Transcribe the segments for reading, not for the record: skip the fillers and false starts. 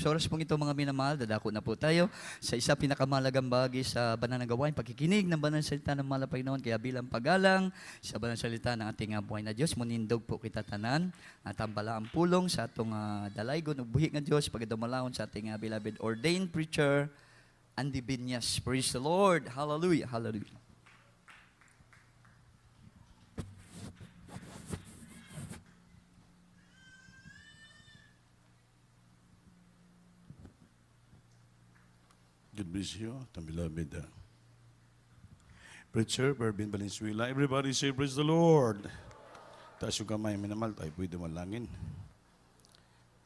Sa oras pong ito mga minamahal, dadako na po tayo sa isa pinakamalagang bagay sa banal na gawain, pagkikinig ng banal na salita ng mahal na Panginoon. Kaya bilang paggalang sa banal na salita ng ating buhay na Diyos, munindog po kita tanan at tambala ang pulong sa atong dalaygon ug buhi nga Diyos pagdumalahon sa ating beloved ordained preacher Andy Binyas. Praise the Lord. Hallelujah. Hallelujah. God bless you, the beloved preacher, Bervin Valenzuela. Everybody say, praise the Lord. Taas yung kamay, minamahal tayo, pwede malangin.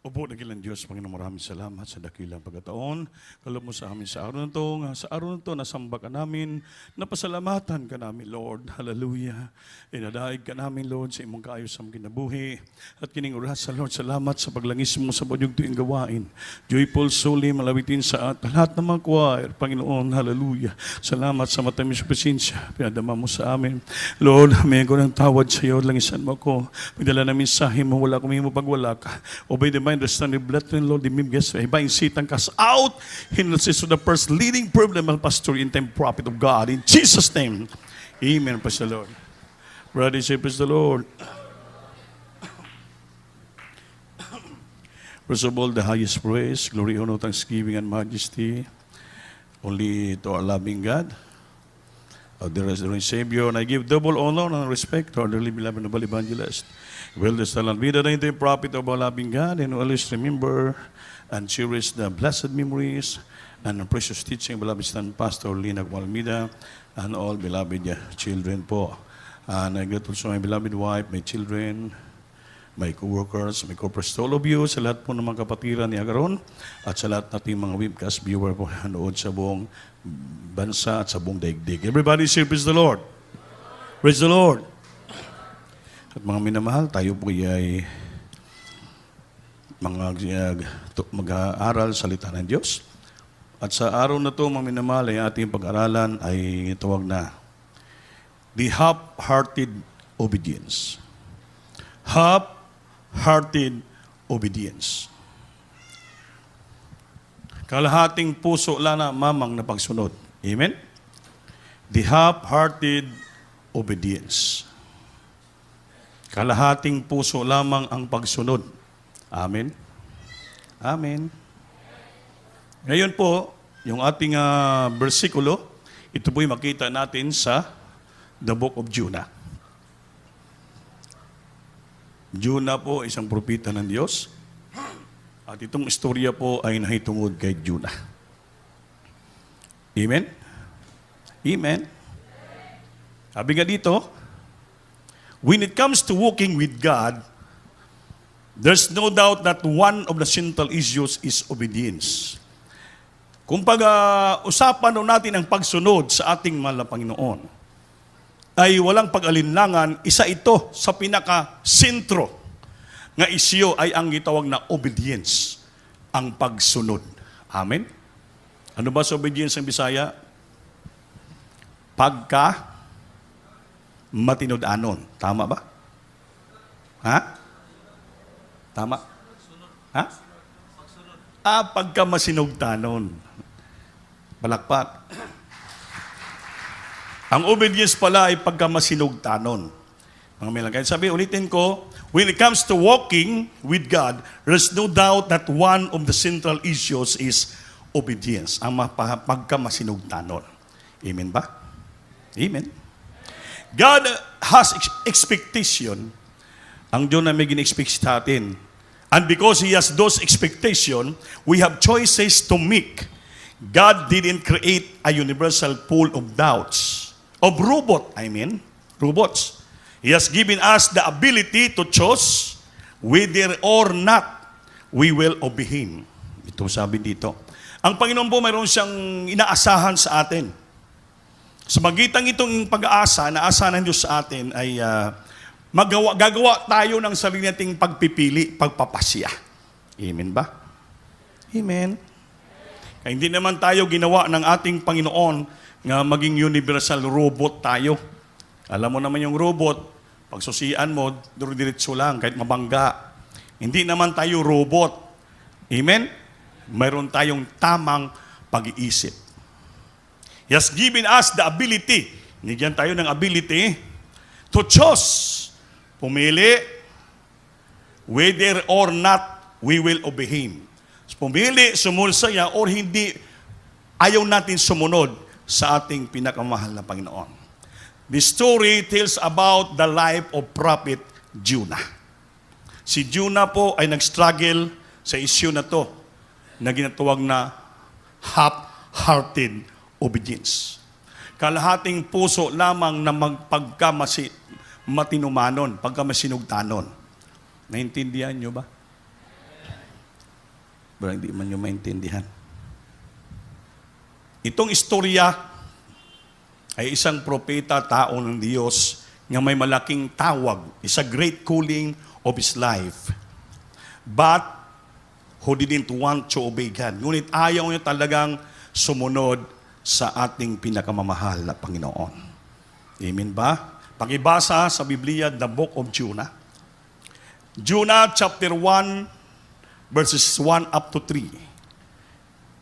Opo, nagilang Diyos, Panginoon, maraming salamat sa dakilang pagkataon. Kalab mo sa amin sa araw na ito. Sa araw na ito, nasamba ka namin. Napasalamatan ka namin, Lord. Hallelujah. Inadaig ka namin, Lord, sa imong kaayos sa kinabuhi. At kining oras sa Lord, salamat sa paglangis mo sa badyog tuwing gawain. Joyful soul, malawitin sa lahat ng mga choir. Panginoon, hallelujah. Salamat sa matamis presensya. Pinadama mo sa amin. Lord, may ko ng tawad sa iyo. Langisan mo ko. Pagdala na mensahe mo, wala kami mo pagwala ka. Obey the understand the blood and Lord, the mimgas, ibang Satan cast out. Hinulsis to the first leading problem of pastor in time prophet of God. In Jesus' name, amen. Praise the Lord. Brother, say praise the Lord. First of all, the highest praise, glory, honor, thanksgiving, and majesty only to our loving God, our dear Savior, and I give double honor and respect to our dearly beloved noble evangelist. Well, the talent be the name the prophet of our loving God, and always remember and cherish the blessed memories and the precious teaching of beloved son Pastor Lina Almeida and all beloved children po. And I greet also my beloved wife, my children, my co-workers, my co-workers, all of you, sa lahat po ng mga kapatiran ni Agaron, at sa lahat nating mga webcast viewer po nood sa buong bansa at sa buong daigdig. Everybody say, praise the Lord. Praise the Lord. At mga minamahal, tayo po ay mag-aaral salita ng Diyos. At sa araw na ito, mga minamahal, ay ating pag-aralan ay tawag na the half-hearted obedience. Half-hearted obedience. Kalahating puso lang na mamang na pagsunod. Amen? The half-hearted obedience. Kalahating puso lamang ang pagsunod. Amen? Amen. Ngayon po, yung ating bersikulo, ito po'y makita natin sa the book of Jonah. Jonah po, isang propeta ng Diyos. At itong istorya po ay nahitungod kay Jonah. Amen? Amen? Sabi nga dito, when it comes to walking with God, there's no doubt that one of the central issues is obedience. Kung pag-usapan natin ang pagsunod sa ating mahal na Panginoon, ay walang pag-alinlangan, isa ito sa pinaka-sentro nga isyo ay ang gitawag na obedience, ang pagsunod. Amen? Ano ba sa obedience ng Bisaya? Matinud-anon. Tama ba? Ha? Tama? Ha? Pagka masinugtanon. Palakpak. Ang obedience pala ay pagka masinugtanon. Mga milang. Kaya sabi, ulitin ko, when it comes to walking with God, there's no doubt that one of the central issues is obedience. Ang pagka masinugtanon. Amen ba? Amen. God has expectation. Ang Diyos na may gin-expect sa atin. And because He has those expectation, we have choices to make. God didn't create a universal pool of doubts. Of robots. He has given us the ability to choose whether or not we will obey Him. Ito sabi dito. Ang Panginoon po mayroon siyang inaasahan sa atin. Sa magitan itong pag-aasa, naasa ng Diyos sa atin ay gagawa tayo ng sarili nating pagpipili, pagpapasya. Amen ba? Amen. Kaya hindi naman tayo ginawa ng ating Panginoon nga maging universal robot tayo. Alam mo naman yung robot, pag susian mo, diretso lang, kahit mabangga. Hindi naman tayo robot. Amen? mayroon tayong tamang pag-iisip. He has given us the ability, nigyan tayo ng ability, to choose, pumili, whether or not we will obey Him. Pumili, sumunod sa Niya, or hindi, ayaw natin sumunod sa ating pinakamahal na Panginoon. This story tells about the life of Prophet Jonah. Si Jonah po ay nag-struggle sa issue na to, na ginatawag na half-hearted obedience. Kalahating puso lamang na matinumanon, pagkamasinugtanon. Naintindihan nyo ba? Pero hindi man nyo maintindihan. Itong istorya ay isang propeta, tao ng Diyos, nga may malaking tawag, is a great calling of his life. But, who didn't want to obey God. Ngunit ayaw niya talagang sumunod sa ating pinakamamahal na Panginoon. Amen ba? Pakibasa sa Biblia, the book of Jonah. Jonah chapter 1, verses 1 up to 3.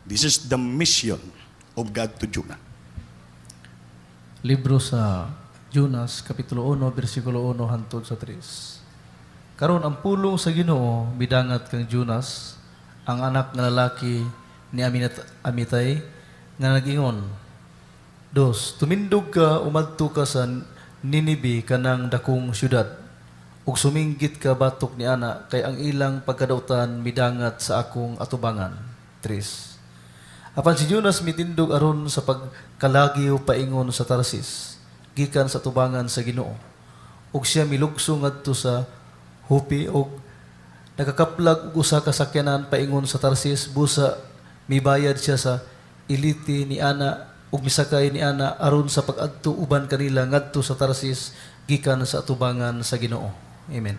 This is the mission of God to Jonah. Libro sa Jonas, Kapitulo 1, versikulo 1 hangtod sa 3. Karon ang pulong sa Ginoo midangat kang Jonas, ang anak nga lalaki ni Amitay, nga nag-ingon, Dos, tumindog ka, umadto ka sa Ninibe kanang dakong syudad, ug suminggit ka batok ni ana, kay ang ilang pagkadautan midangat sa akong atubangan. 3. Apan si Jonas mitindog aron sa pagkalagyo paingon sa Tarsis, gikan sa tubangan sa Ginoo. Ug siya milugso ngadto sa Hupi ug nakakaplag og usa ka sakyanan paingon sa Tarsis, busa mibayad siya sa iliti ni ana ug misakay ni ana aron sa pag-adto uban kanila ngadto sa Tarsis gikan sa atubangan sa Ginoo. Amen.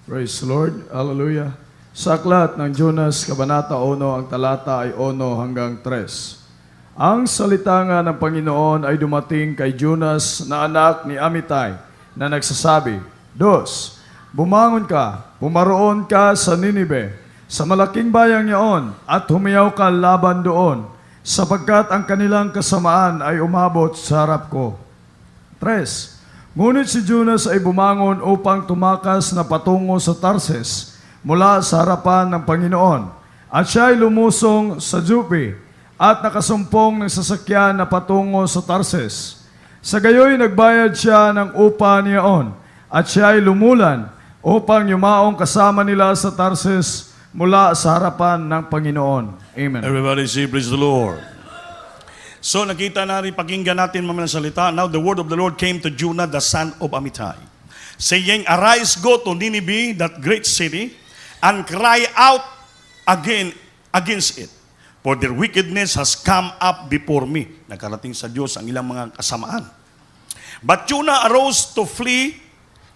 Praise the Lord. Hallelujah. Sa aklat ng Jonas, Kabanata 1, ang talata ay 1 hanggang 3. Ang salita nga ng Panginoon ay dumating kay Jonas na anak ni Amitay na nagsasabi, Dos, bumangon ka, pumaroon ka sa Ninibe, sa malaking bayang yaon, at humiyaw ka laban doon, sapagkat ang kanilang kasamaan ay umabot sa harap ko. 3. Ngunit si Jonas ay bumangon upang tumakas na patungo sa Tarsis mula sa harapan ng Panginoon. At siya ay lumusong sa Joppe at nakasumpong ng sasakyan na patungo sa Tarsis. Sa gayoy nagbayad siya ng upa niyaon at siya ay lumulan upang yumaong kasama nila sa Tarsis mula sa harapan ng Panginoon. Amen. Everybody say, praise the Lord. So nakita natin, pakinggan natin mamaya ng salita. Now the word of the Lord came to Jonah, the son of Amittai, saying, Arise, go to Nineveh, that great city, and cry out against it. For their wickedness has come up before me. Nakarating sa Diyos ang ilang mga kasamaan. But Jonah arose to flee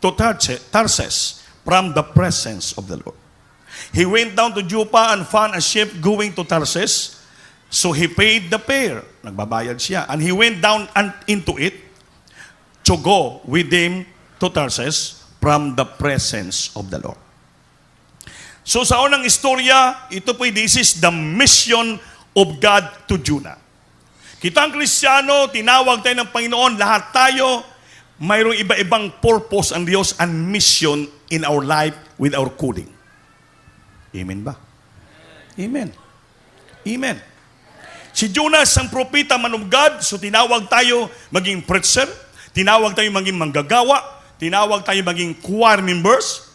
to Tarsus from the presence of the Lord. He went down to Joppa and found a ship going to Tarsus. So he paid the fare. Nagbabayad siya. And he went down into it to go with him to Tarsus from the presence of the Lord. So sa unang istorya, ito po, this is the mission of God to Jonah. Kitang Kristiyano, tinawag tayo ng Panginoon, lahat tayo, mayroong iba-ibang purpose ang Diyos and mission in our life with our calling. Amen ba? Amen. Amen. Si Jonas, ang propeta, man of God, so tinawag tayo maging preacher, tinawag tayo maging manggagawa, tinawag tayo maging choir members,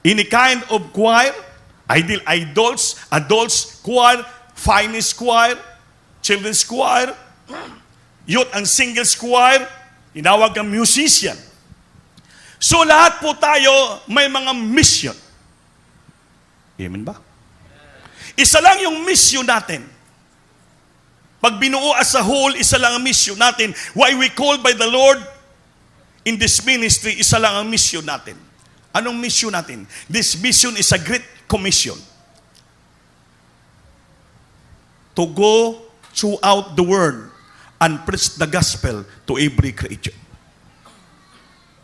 any kind of choir, adults choir, finest choir, children's choir, youth and singles choir, tinawag kang musician. So lahat po tayo may mga mission. Amen ba? Isa lang yung mission natin. Pag binuo as a whole, isa lang ang mission natin. Why we called by the Lord in this ministry, isa lang ang mission natin. Anong mission natin? This mission is a great commission. To go throughout the world and preach the gospel to every creature.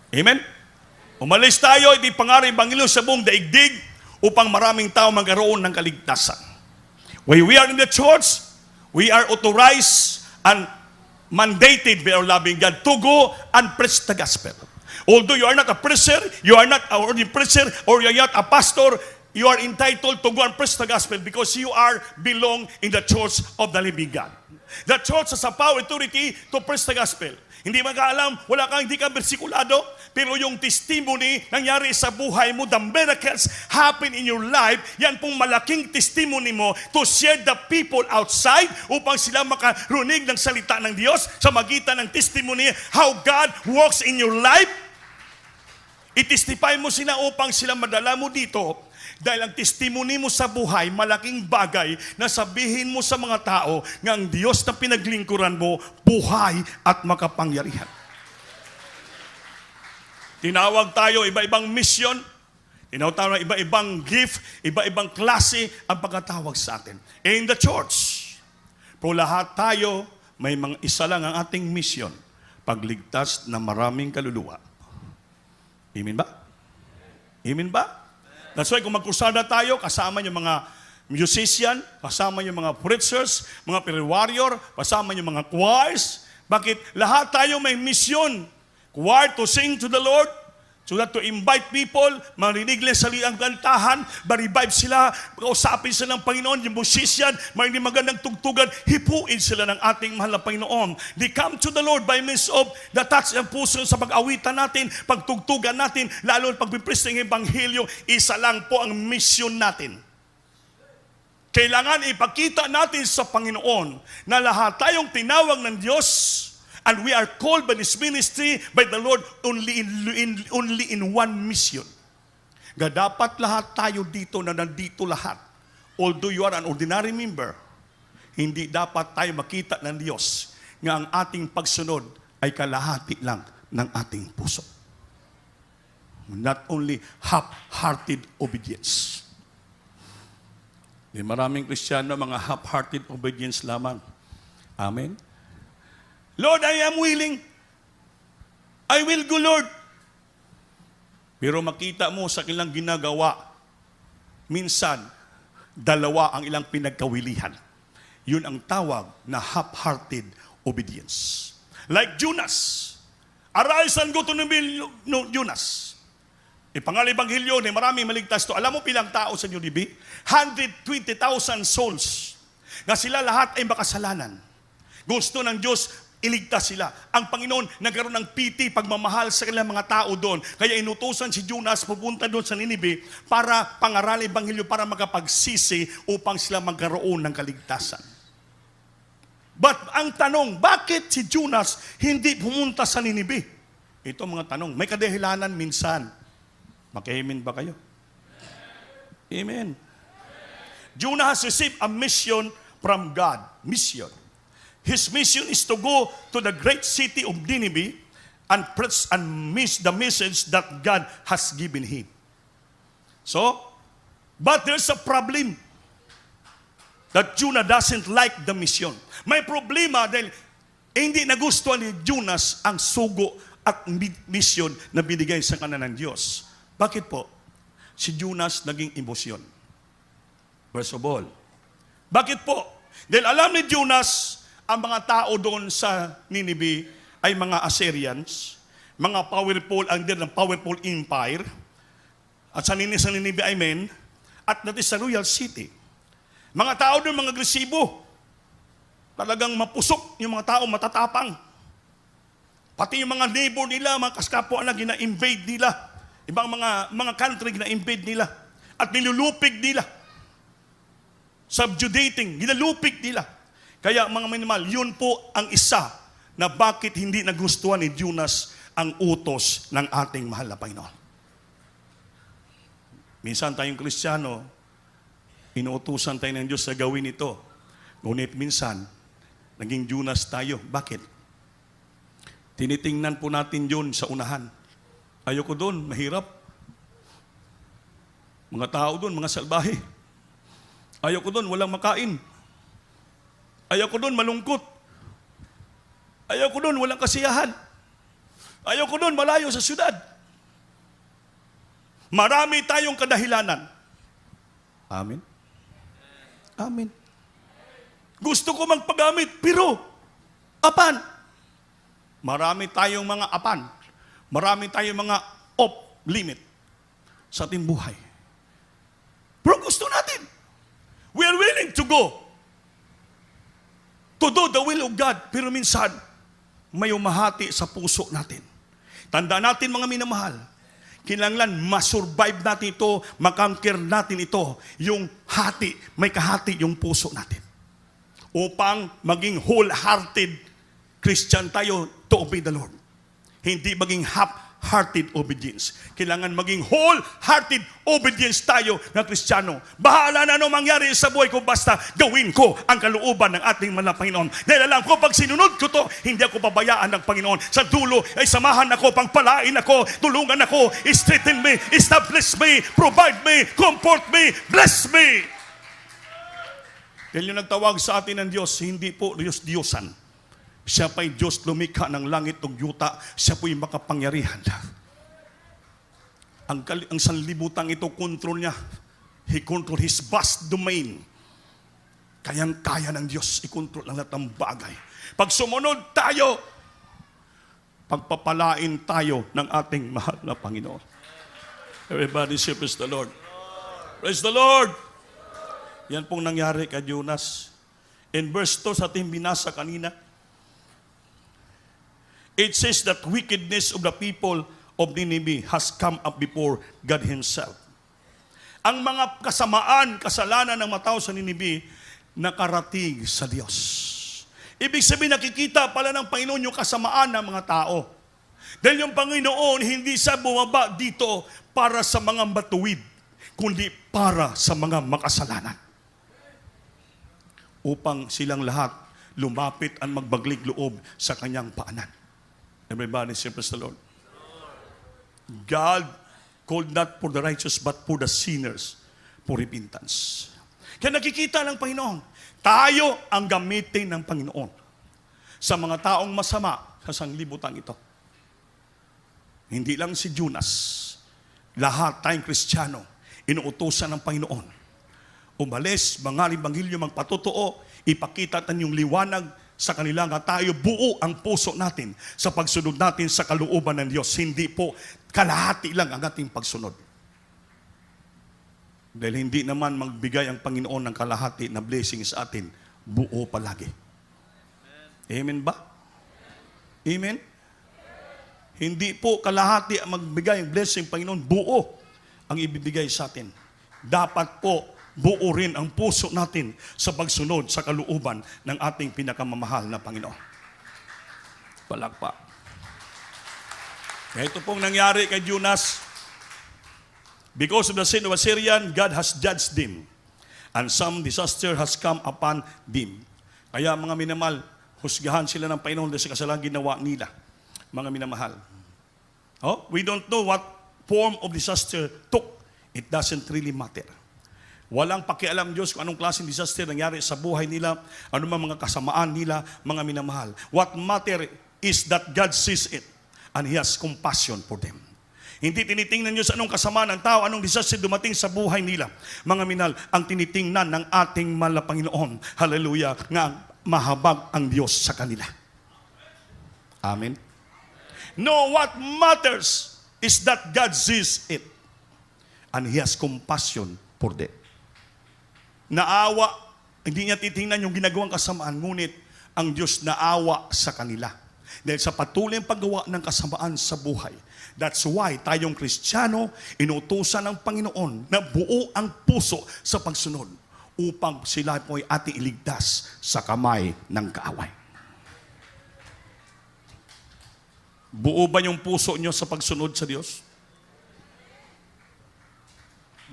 Amen? Umalis tayo, hindi pangaring Banginoon sa buong daigdig upang maraming tao magkaroon ng kaligtasan. When we are in the church, we are authorized and mandated by our loving God to go and preach the gospel. Although you are not a preacher, you are not a preacher, or you are not a pastor, you are entitled to go and preach the gospel because you are belong in the church of the living God. The church has a power authority to preach the gospel. Hindi magkaalam, hindi ka bersikulado, pero yung testimony nangyari sa buhay mo, the miracles happen in your life, yan pong malaking testimony mo to share the people outside upang sila makarunig ng salita ng Diyos sa magitan ng testimony how God works in your life. I-testify mo sila upang sila madala mo dito. Dahil ang testimony mo sa buhay, malaking bagay na sabihin mo sa mga tao nga ang Diyos na pinaglingkuran mo, buhay at makapangyarihan. Tinawag tayo iba-ibang mission, tinawag tayo iba-ibang gift, iba-ibang klase ang pagkatawag sa atin. In the church, pero lahat tayo, may mga isa lang ang ating mission, pagligtas ng maraming kaluluwa. Amen ba? Amen ba? That's why kung magkusada tayo, kasama yung mga musician, kasama yung mga preachers, mga prayer warrior, kasama yung mga choirs. Bakit? Lahat tayo may mission. Choir to sing to the Lord, so that to invite people, marinig nila sa liang kantahan, ma-revive sila, kausapin sila ng Panginoon, yung musician, marinig magandang tugtugan, hipuin sila ng ating mahal na Panginoon. They come to the Lord by means of the touch ng puso sa pag-awitan natin, pagtugtugan natin, lalo ang pagpipres ng Ebanghelyo, isa lang po ang mission natin. Kailangan ipakita natin sa Panginoon na lahat tayong tinawag ng Diyos, and we are called by this ministry, by the Lord, only in one mission. Dapat lahat tayo dito na nandito lahat. Although you are an ordinary member, hindi dapat tayo makita ng Diyos nga ang ating pagsunod ay kalahati lang ng ating puso. Not only half-hearted obedience. Di maraming Kristiyano, mga half-hearted obedience lamang. Amen? Lord, I am willing. I will go, Lord. Pero makita mo sa kanilang ginagawa, minsan, dalawa ang ilang pinagkawilihan. Yun ang tawag na half-hearted obedience. Like Jonas. Arise and go to Nineveh, no, Jonas. Ipangalibanghelyo ni maraming maligtas to. Alam mo pilang tao sa Nineveh? 120,000 souls. Na sila lahat ay makasalanan. Gusto ng Diyos, iligtas sila. Ang Panginoon nagkaroon ng piti, pagmamahal sa kanilang mga tao doon. Kaya inutusan si Jonas pupunta doon sa Nineveh para pangaralin Ebanghelyo, para makapagsisi upang sila magkaroon ng kaligtasan. But ang tanong, bakit si Jonas hindi pumunta sa Nineveh? Ito mga tanong. May kadahilanan minsan. Maki-amen ba kayo? Amen. Jonah has received a mission from God. Mission. His mission is to go to the great city of Nineveh and preach and miss the message that God has given him. So, but there's a problem that Jonah doesn't like the mission. May problema dahil hindi nagustuhan ni Jonas ang sugo at mission na binigay sa kanan ng Diyos. Bakit po? Si Jonas naging emosyon. First of all. Bakit po? Dahil alam ni Jonas, ang mga tao doon sa Nineveh ay mga Assyrians, mga powerful, ang ng powerful empire, at sa Nineveh ay men, at that is a royal city. Mga tao doon, mga agresibo, talagang mapusok, yung mga tao matatapang. Pati yung mga neighbor nila, mga kaskapwa na gina-invade nila, ibang mga country gina-invade nila, at nilulupig nila, subjugating, ginalupig nila. Kaya mga minimal, yun po ang isa na bakit hindi nagustuhan ni Jonas ang utos ng ating mahal na Panginoon. Minsan tayong Kristiyano, inuutusan tayo ng Diyos sa gawin ito. Ngunit minsan, naging Jonas tayo. Bakit? Tinitingnan po natin yun sa unahan. Ayoko doon, mahirap. Mga tao doon, mga salbahe. Ayoko doon, walang makain. Ayoko doon, malungkot. Ayoko doon, walang kasiyahan. Ayoko doon, malayo sa syudad. Marami tayong kadahilanan. Amen? Amen. Gusto ko magpagamit, pero apan. Marami tayong mga apan. Marami tayong mga off-limit sa ating buhay. Pero gusto natin. We are willing to go to do the will of God. Pero minsan, may umahati sa puso natin. Tandaan natin mga minamahal, kinanglan masurvive natin ito, makonquer natin ito, yung hati, may kahati yung puso natin. Upang maging wholehearted Christian tayo to obey the Lord. Hindi maging half-hearted obedience. Kailangan maging wholehearted obedience tayo na Kristiyano. Bahala na anong mangyari sa buhay ko, basta gawin ko ang kalooban ng ating mahal na Panginoon. Dahil alam ko, pag sinunod ko to, hindi ako pabayaan ng Panginoon. Sa dulo ay samahan ako, pangpalain ako, tulungan ako, strengthen me, establish me, provide me, comfort me, bless me. Dahil yung nagtawag sa atin ng Diyos, hindi po Diyos-Diyosan. Siya pa'y Diyos lumikha ng langit at yuta. Siya po'y makapangyarihan. Ang sanlibutan ito, kontrol niya. He control His vast domain. Kayang-kaya ng Diyos i-control ang lahat ng bagay. Pag sumunod tayo, pagpapalain tayo ng ating mahal na Panginoon. Everybody say, praise the Lord. Praise the Lord. Yan pong nangyari kay Jonas. In verse 2 sa ating binasa kanina, it says that wickedness of the people of Nineveh has come up before God Himself. Ang mga kasamaan, kasalanan ng mga tao sa Nineveh, nakarating sa Diyos. Ibig sabihin, nakikita pala ng Panginoon yung kasamaan ng mga tao. Dahil yung Panginoon, hindi siya bumaba dito para sa mga matuwid, kundi para sa mga makasalanan. Upang silang lahat lumapit at magbaglig loob sa kanyang paanan. Everybody say, praise the Lord. God called not for the righteous, but for the sinners, for repentance. Kaya nakikita ng Panginoon, tayo ang gamitin ng Panginoon sa mga taong masama sa sanglibutan ito. Hindi lang si Jonas, lahat tayong Kristiyano, inuutosan ng Panginoon. Umalis, mangaling Ebanghelyo, magpatotoo, ipakita natin yung liwanag sa kanila nga tayo buo ang puso natin sa pagsunod natin sa kalooban ng Diyos. Hindi po kalahati lang ang ating pagsunod. Dahil hindi naman magbigay ang Panginoon ng kalahati na blessing sa atin, buo palagi. Amen ba? Amen? Hindi po kalahati ang magbigay ang blessing, Panginoon, buo ang ibibigay sa atin. Dapat po buo rin ang puso natin sa pagsunod sa kalooban ng ating pinakamamahal na Panginoon. Palakpak. Kaya ito pong nangyari kay Jonas. Because of the sin of Assyrian, God has judged them. And some disaster has come upon them. Kaya mga minamahal, husgahan sila ng Panginoon dahil sa kasalanan ginawa nila. Mga minamahal. Oh, we don't know what form of disaster took. It doesn't really matter. Walang pakialam Diyos kung anong klaseng disaster nangyari sa buhay nila, ano mga kasamaan nila, mga minamahal. What matter is that God sees it and He has compassion for them. Hindi tinitingnan Diyos anong kasamaan ng tao, anong disaster dumating sa buhay nila. Mga minal, ang tinitingnan ng ating mahal na Panginoon, hallelujah, nga mahabag ang Diyos sa kanila. Amen. No, what matters is that God sees it and He has compassion for them. Naawa, hindi niya titingnan yung ginagawang kasamaan, ngunit ang Diyos naawa sa kanila. Dahil sa patuloy ang paggawa ng kasamaan sa buhay. That's why tayong Kristiyano, inutusan ng Panginoon na buo ang puso sa pagsunod upang sila po ay ating iligtas sa kamay ng kaaway. Buo ba yung puso nyo sa pagsunod sa Diyos?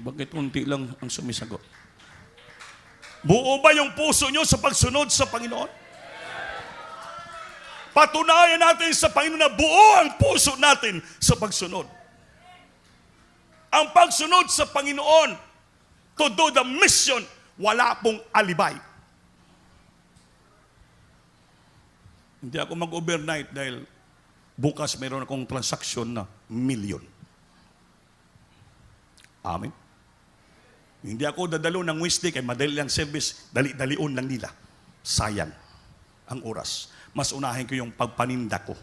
Bakit unti lang ang sumisagot? Buo ba yung puso nyo sa pagsunod sa Panginoon? Patunayan natin sa Panginoon na buo ang puso natin sa pagsunod. Ang pagsunod sa Panginoon, to do the mission, wala pong alibay. Hindi ako mag-overnight dahil bukas mayroon akong transaksyon na 1,000,000. Amen. Hindi ako dadalo ng Wednesday kay madali lang service, dali-dalion lang nila. Sayang ang oras. Mas unahin ko yung pagpaninda ko.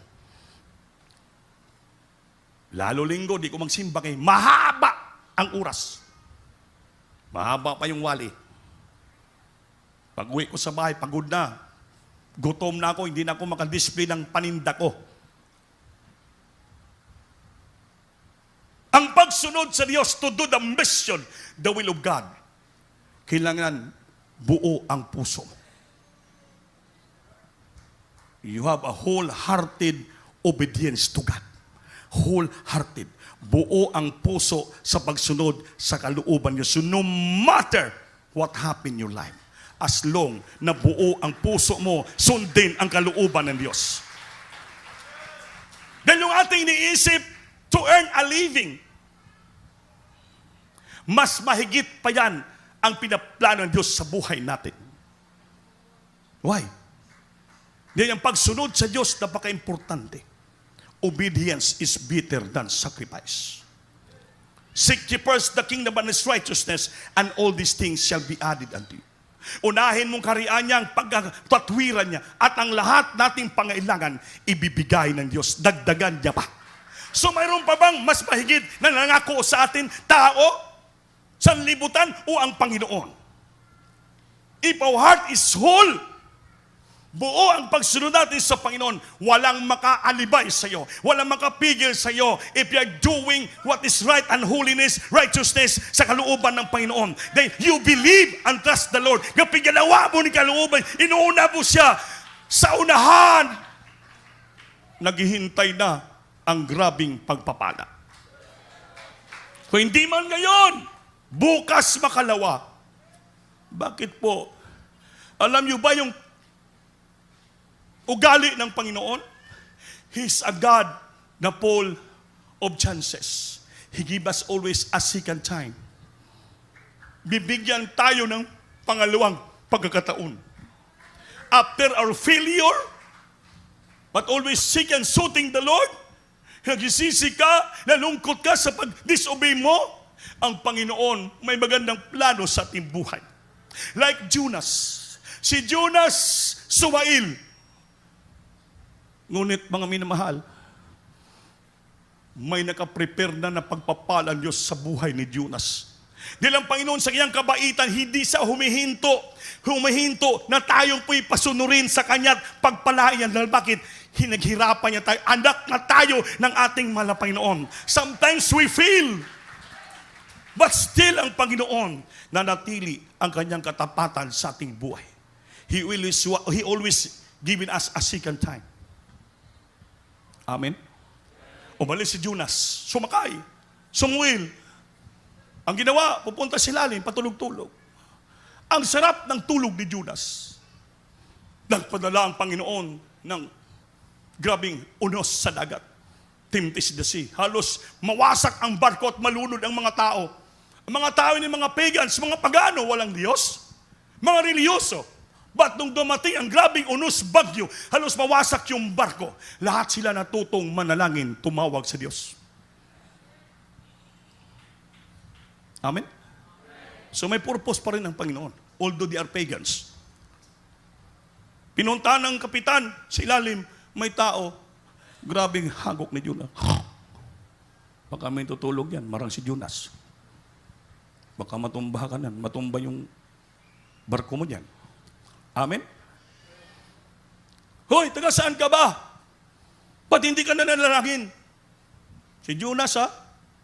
Lalo linggo, di ko magsimba kay mahaba ang oras. Mahaba pa yung wali. Pag uwi ko sa bahay, pagod na. Gutom na ako, hindi na ako makadisplay ng paninda ko. Ang pagsunod sa Diyos to do the mission, the will of God, kailangan buo ang puso mo. You have a wholehearted obedience to God. Wholehearted. Buo ang puso sa pagsunod sa kalooban niyo. So no matter what happened in your life, as long na buo ang puso mo, sundin ang kalooban ng Diyos. Dahil yung ating iniisip to earn a living, mas mahigit pa yan ang pinaplano ng Diyos sa buhay natin. Why? Dahil ang pagsunod sa Diyos napaka-importante. Obedience is better than sacrifice. Seek ye first the kingdom and His righteousness, and all these things shall be added unto you. Unahin mong kariyan niya, ang pagtatwiran niya, at ang lahat nating pangailangan, ibibigay ng Diyos. Dagdagan niya pa. So mayroon pa bang mas mahigit na nangako sa atin, tao, sanlibutan, o ang Panginoon? If our heart is whole, buo ang pagsunod natin sa Panginoon, walang makaalibay sa iyo, walang makapigil sa iyo if you are doing what is right and holiness, righteousness sa kalooban ng Panginoon. Then you believe and trust the Lord. Kapag ginawa mo ni kalooban, inuuna mo siya sa unahan, naghihintay na ang grabing pagpapala. Kung hindi man ngayon, bukas makalawa. Bakit po? Alam niyo ba yung ugali ng Panginoon? He's a God na full of chances. He gives us always a second time. Bibigyan tayo ng pangalawang pagkakataon. After our failure, but always seek and suiting the Lord, nagsisisi ka, nalungkot ka sa pag-disobey mo, ang Panginoon may magandang plano sa ating buhay. Like Jonas. Si Jonas suwail. Ngunit mga minamahal, may nakaprepare na pagpapala ng Diyos sa buhay ni Jonas. Dahil ang Panginoon sa kanyang kabaitan, hindi sa humihinto na tayong po'y pasunurin sa kanya't pagpalayan. Dahil bakit? Hinaghirapan niya tayo. Anak na tayo ng ating mahal na Panginoon. Sometimes we fail. But still ang Panginoon nanatili ang kanyang katapatan sa ating buhay. He always given us a second time. Amen? Umalis si Jonas, sumakay, sumuwil. Ang ginawa, pupunta sa ilalim, patulog-tulog. Ang sarap ng tulog ni Jonas. Nagpadala ang Panginoon ng grabing unos sa dagat. Tempest the sea. Halos mawasak ang barko at malunod ang mga tao. Ang mga tao ni mga pagans, mga pagano, walang Diyos. Mga reliyoso. But nung dumating ang grabing unos bagyo, halos mawasak yung barko. Lahat sila natutong manalangin, tumawag sa Diyos. Amen? So may purpose pa rin ang Panginoon, although they are pagans. Pinunta ng kapitan sa ilalim, may tao, grabing hagok ni Jonas. Baka may tutulog yan, marang si Jonas. Baka matumba ka nan, matumba yung barko mo dyan. Amen? Hoy, taga saan ka ba? Ba't hindi ka na nanalangin? Si Jonas,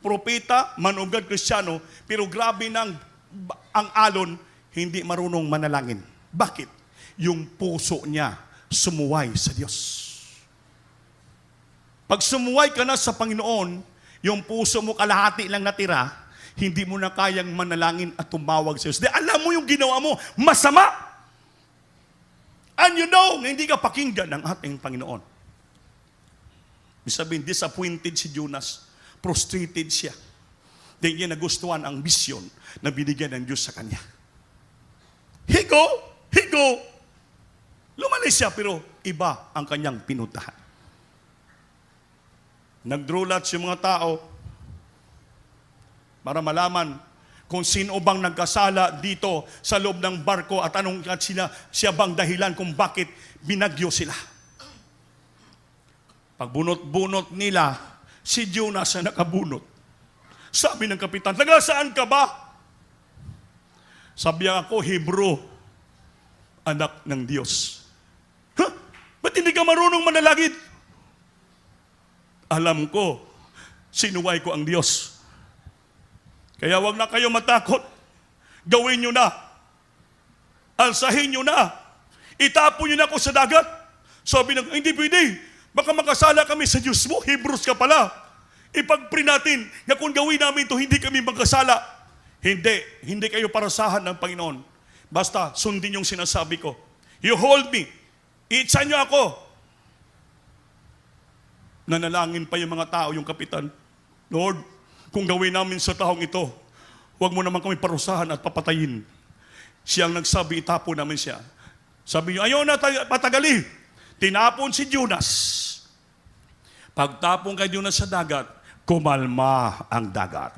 propeta, man of God, Kristiyano, pero grabe na ang alon, hindi marunong manalangin. Bakit? Yung puso niya sumuway sa Diyos. Pag sumuway ka na sa Panginoon, yung puso mo kalahati lang natira, hindi mo na kayang manalangin at tumawag sa Diyos. Di alam mo yung ginawa mo, masama. And you know, hindi ka pakinggan ng ating Panginoon. Ibig sabihin, disappointed si Jonas, frustrated siya. Dahil niya nagustuhan ang mission na binigyan ng Diyos sa kanya. Higo! Lumalis siya, pero iba ang kanyang pinuntahan. Nagdrulat si mga tao para malaman kung sino bang nagkasala dito sa loob ng barko at anong siya bang dahilan kung bakit binagyo sila. Pagbunot-bunot nila, si Jonas na nakabunot. Sabi ng kapitan, taga saan ka ba? Sabi ako, Hebrew, anak ng Diyos. Ha? Ba't hindi ka marunong manalangin? Alam ko, sinuway ko ang Diyos. Kaya wag na kayo matakot. Gawin nyo na. Alsahin nyo na. Itapon nyo na ako sa dagat. Sabi ng, hindi pwede. Baka makasala kami sa Diyos mo. Hebrews ka pala. Ipag-pray natin na kung gawin namin ito, hindi kami magkasala. Hindi kayo parasahan ng Panginoon. Basta sundin yung sinasabi ko. You hold me. Iitsa nyo ako. Nanalangin pa yung mga tao, yung kapitan. Lord, kung gawin namin sa taong ito, huwag mo naman kami parusahan at papatayin. Siyang nagsabi, itapon namin siya. Sabi niyo, ayaw na patagali. Tinapon si Jonas. Pagtapon kay Jonas sa dagat, kumalma ang dagat.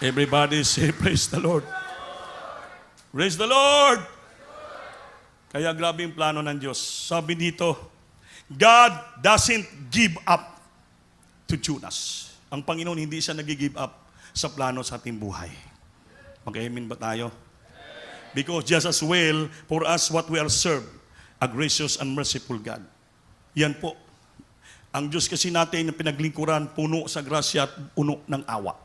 Everybody say, praise the Lord. Praise the Lord. Kaya grabe yung plano ng Diyos. Sabi dito, God doesn't give up to Jonas. Ang Panginoon hindi siya nag-give up sa plano sa ating buhay. Mag-amen ba tayo? Because just as well for us what we are served, a gracious and merciful God. Yan po. Ang Diyos kasi natin na pinaglingkuran, puno sa grasya at puno ng awa.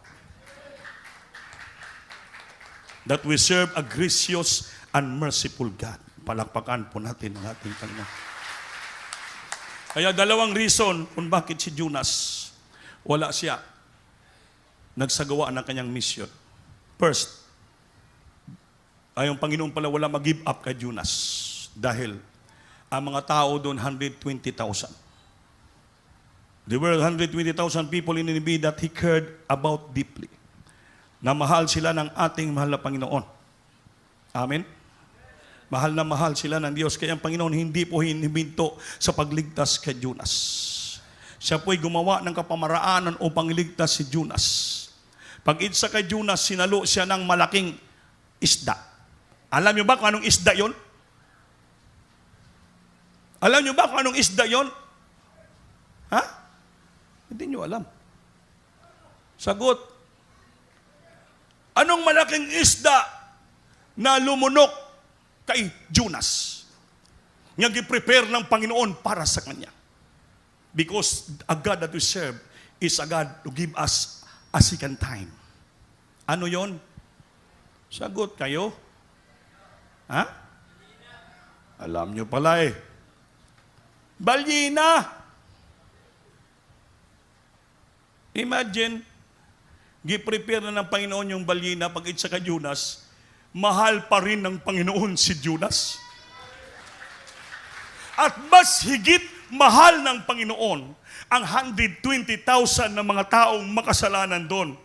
That we serve a gracious and merciful God. Palakpakan po natin ang ating Panginoon. Kaya dalawang reason kung bakit si Jonas wala siya nagsagawa ng kanyang mission. First, ay yung Panginoon pala wala mag-give up kay Jonas dahil ang mga tao doon 120,000. There were 120,000 people in Nineveh that he cared about deeply. Na mahal sila ng ating mahal na Panginoon. Amen? Mahal na mahal sila ng Diyos. Kaya ang Panginoon hindi po hiniminto sa pagligtas kay Jonas. Siya po'y gumawa ng kapamaraanan upang iligtas si Jonas. Pag-itsa kay Jonas, sinalo siya ng malaking isda. Alam niyo ba kung anong isda yon? Alam niyo ba kung anong isda yon? Ha? Hindi niyo alam. Sagot. Anong malaking isda na lumunok kay Jonas? Nga gi-prepare ng Panginoon para sa kanya. Because a God that we serve is a God to give us a second time. Ano yon? Sagot kayo. Ha? Alam nyo pala eh. Balyina. Imagine, gi-prepare na ng Panginoon yung balyina pag itsa ka Jonas, mahal pa rin ng Panginoon si Jonas. At mas higit mahal ng Panginoon ang 120,000 na mga taong makasalanan doon.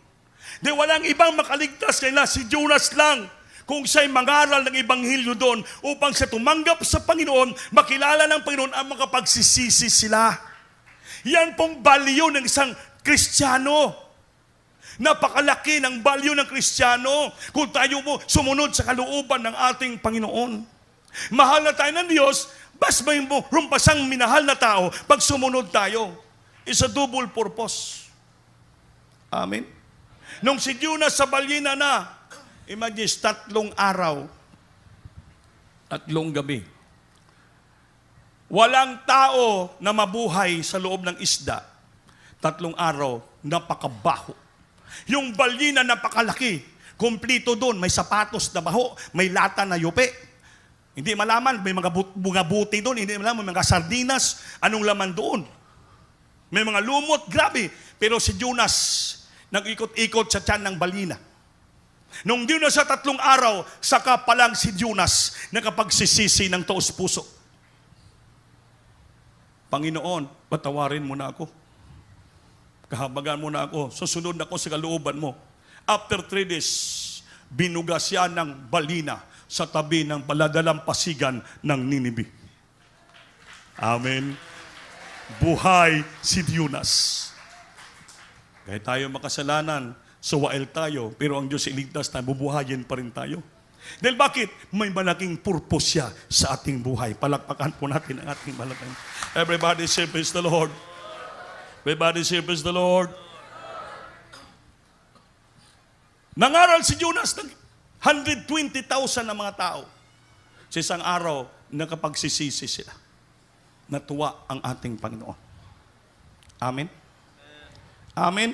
Di walang ibang makaligtas kaila, si Jonas lang. Kung siya'y mangaral ng Ebanghelyo doon upang sa tumanggap sa Panginoon, makilala ng Panginoon ang makapagsisisi sila. Yan pong value ng isang Kristiyano. Napakalaki ng value ng Kristiyano kung tayo mo sumunod sa kalooban ng ating Panginoon. Mahal na tayo ng Diyos, bas may rumpasang minahal na tao pag sumunod tayo. It's a double purpose. Amen? Nung si Jonas sa balyina na, imagine, 3 araw, 3 gabi. Walang tao na mabuhay sa loob ng isda. 3 araw, napakabaho. Yung balyina napakalaki, kumplito doon, may sapatos na baho, may lata na yupe. Hindi malaman, may mga buti doon, hindi malaman, may mga sardinas, anong laman doon. May mga lumot, grabe. Pero si Jonas, nag-ikot-ikot sa tiyan ng balyina. Nung di na sa 3 araw, saka pa lang si Jonas nakapagsisisi ng taos puso. Panginoon, patawarin mo na ako. Kahabagan mo na ako. Susunod ako sa kalooban mo. After 3 days, binugas siya ng balyina sa tabi ng paladalampasigan ng Nineveh. Amen. Buhay si Jonas. Kahit tayo makasalanan, So while tayo, pero ang Diyos iligtas na, bubuhayin pa rin tayo. Dahil bakit? May malaking purpose siya sa ating buhay. Palakpakan po natin ang ating malaking. Everybody say, praise the Lord. Everybody say, praise the Lord. Nangaral si Jonas ng 120,000 na mga tao. Sa isang araw, nakapagsisisi sila. Natuwa ang ating Panginoon. Amen? Amen?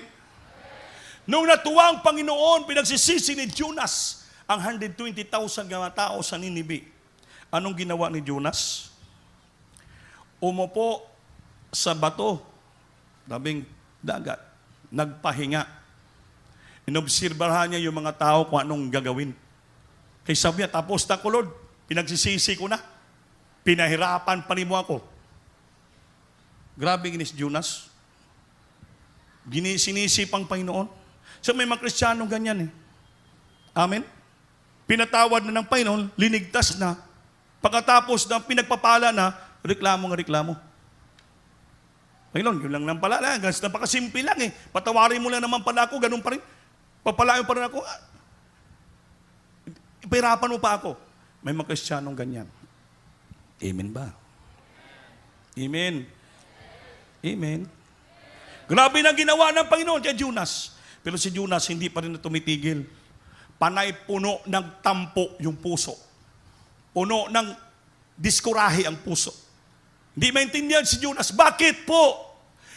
Nung natuwa ang Panginoon, pinagsisisi ni Jonas ang 120,000 mga tao sa Ninibe. Anong ginawa ni Jonas? Umupo sa bato, tabing dagat, nagpahinga. Inobserbahan niya yung mga tao kung anong gagawin. Kaya sabi niya, tapos na ko, Lord, pinagsisisi ko na. Pinahirapan pa rin mo ako. Grabe ginis Jonas. Sinisi pang Panginoon. So may mga Kristiyanong ganyan eh. Amen? Pinatawad na ng Panginoon, linigtas na. Pagkatapos na pinagpapala na, reklamo. Panginoon, yun lang pala. Napakasimple lang eh. Patawarin mo lang naman pala ako, ganun pa rin. Papalain pa rin ako. Ipahirapan mo pa ako. May mga Kristiyanong ganyan. Amen ba? Amen. Amen. Grabe na ginawa ng Panginoon kay Jonas. Pero si Jonas hindi pa rin tumitigil. Panay puno ng tampo yung puso. Puno ng diskurahe ang puso. Hindi maintindihan si Jonas. Bakit po?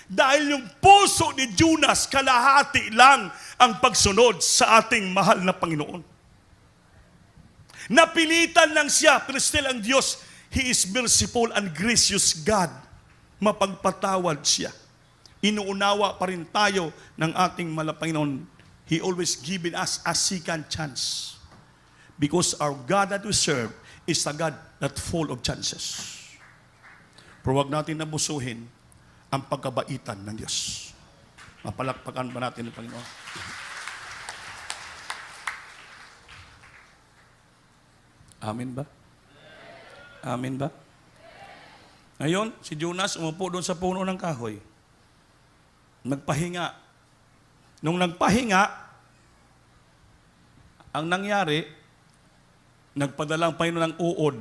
Dahil yung puso ni Jonas, kalahati lang ang pagsunod sa ating mahal na Panginoon. Napilitan lang siya, pero still ang Diyos, He is merciful and gracious God. Mapagpatawad siya. Inuunawa pa rin tayo ng ating mahal na Panginoon. He always given us a second chance. Because our God that we serve is a God that full of chances. Pero huwag natin nabusuhin ang pagkabaitan ng Diyos. Mapalakpakan ba natin ang Panginoon? Amen ba? Amen ba? Ngayon, si Jonas umupo doon sa puno ng kahoy. Nagpahinga. Nung nagpahinga, ang nangyari, nagpadala ang Panginoon ng uod.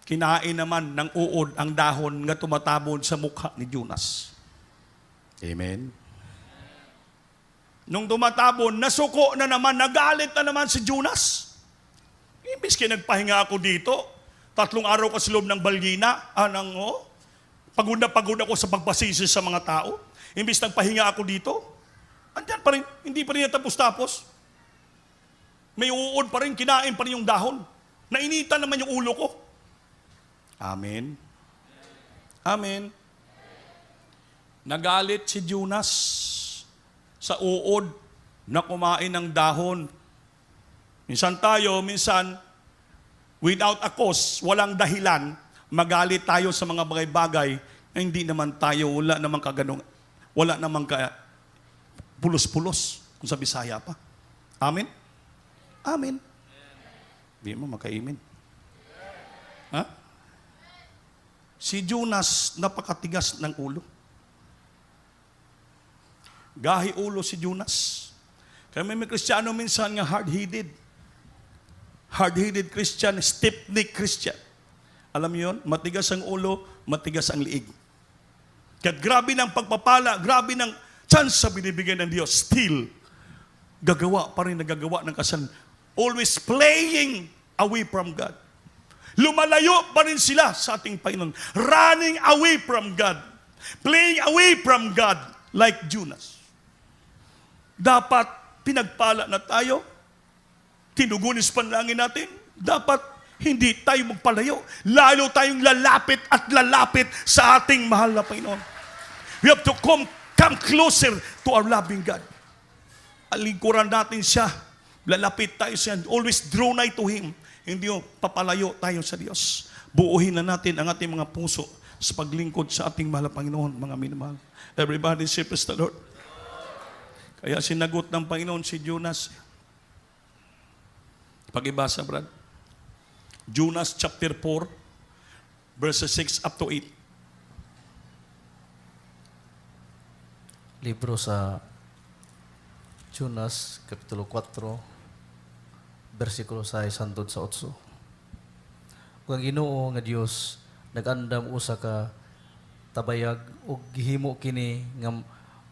Kinain naman ng uod ang dahon nga tumatabon sa mukha ni Jonas. Amen. Nung tumatabon, nasuko na naman, nagalit na naman si Jonas. Imbis kaya nagpahinga ako dito, 3 araw ka sa loob ng balyina, pagod na pagod ako sa pagpasisi sa mga tao. Imbis nagpahinga ako dito, andyan pa rin, hindi pa rin natapos-tapos. May uod pa rin, kinain pa rin yung dahon. Nainitan naman yung ulo ko. Amen. Amen. Nagalit si Jonas sa uod na kumain ng dahon. Minsan without a cause, walang dahilan, magalit tayo sa mga bagay-bagay na hindi naman tayo, wala namang kaganong, wala namang pulos-pulos, kung sa Bisaya pa. Amen? Amen. Hindi mo makaimin. Ha? Si Jonas, napakatigas ng ulo. Gahi ulo si Jonas. Kaya may Kristiyano minsan nga hard-headed. Hard-headed Christian, stiff-necked Christian. Alam niyo yun? Matigas ang ulo, matigas ang liig. Kaya grabe ng pagpapala, grabe ng chance sa binibigyan ng Diyos. Still, nagagawa ng kasalanan. Always playing away from God. Lumalayo pa rin sila sa ating Panginoon. Running away from God. Playing away from God like Jonas. Dapat pinagpala na tayo. Tinugunis panlangin natin. Dapat hindi tayo magpalayo. Lalo tayong lalapit at lalapit sa ating mahal na Panginoon. We have to come closer to our loving God. Alingkuran natin siya. Lalapit tayo siya. Always draw nigh to Him. Hindi papalayo tayo sa Diyos. Buuhin na natin ang ating mga puso sa paglingkod sa ating mahal na Panginoon, mga minamahal. Everybody say, praise the Lord. Kaya sinagot ng Panginoon si Jonas. Pag-ibasa, Brad. Jonas chapter 4, verses 6 up to 8. Libro sa Jonas, Kapitulo 4, versikulo 6 hangtod sa 8. Ug ang Ginoo nga Dios nagandam usa ka tabayag ug gihimo kini nga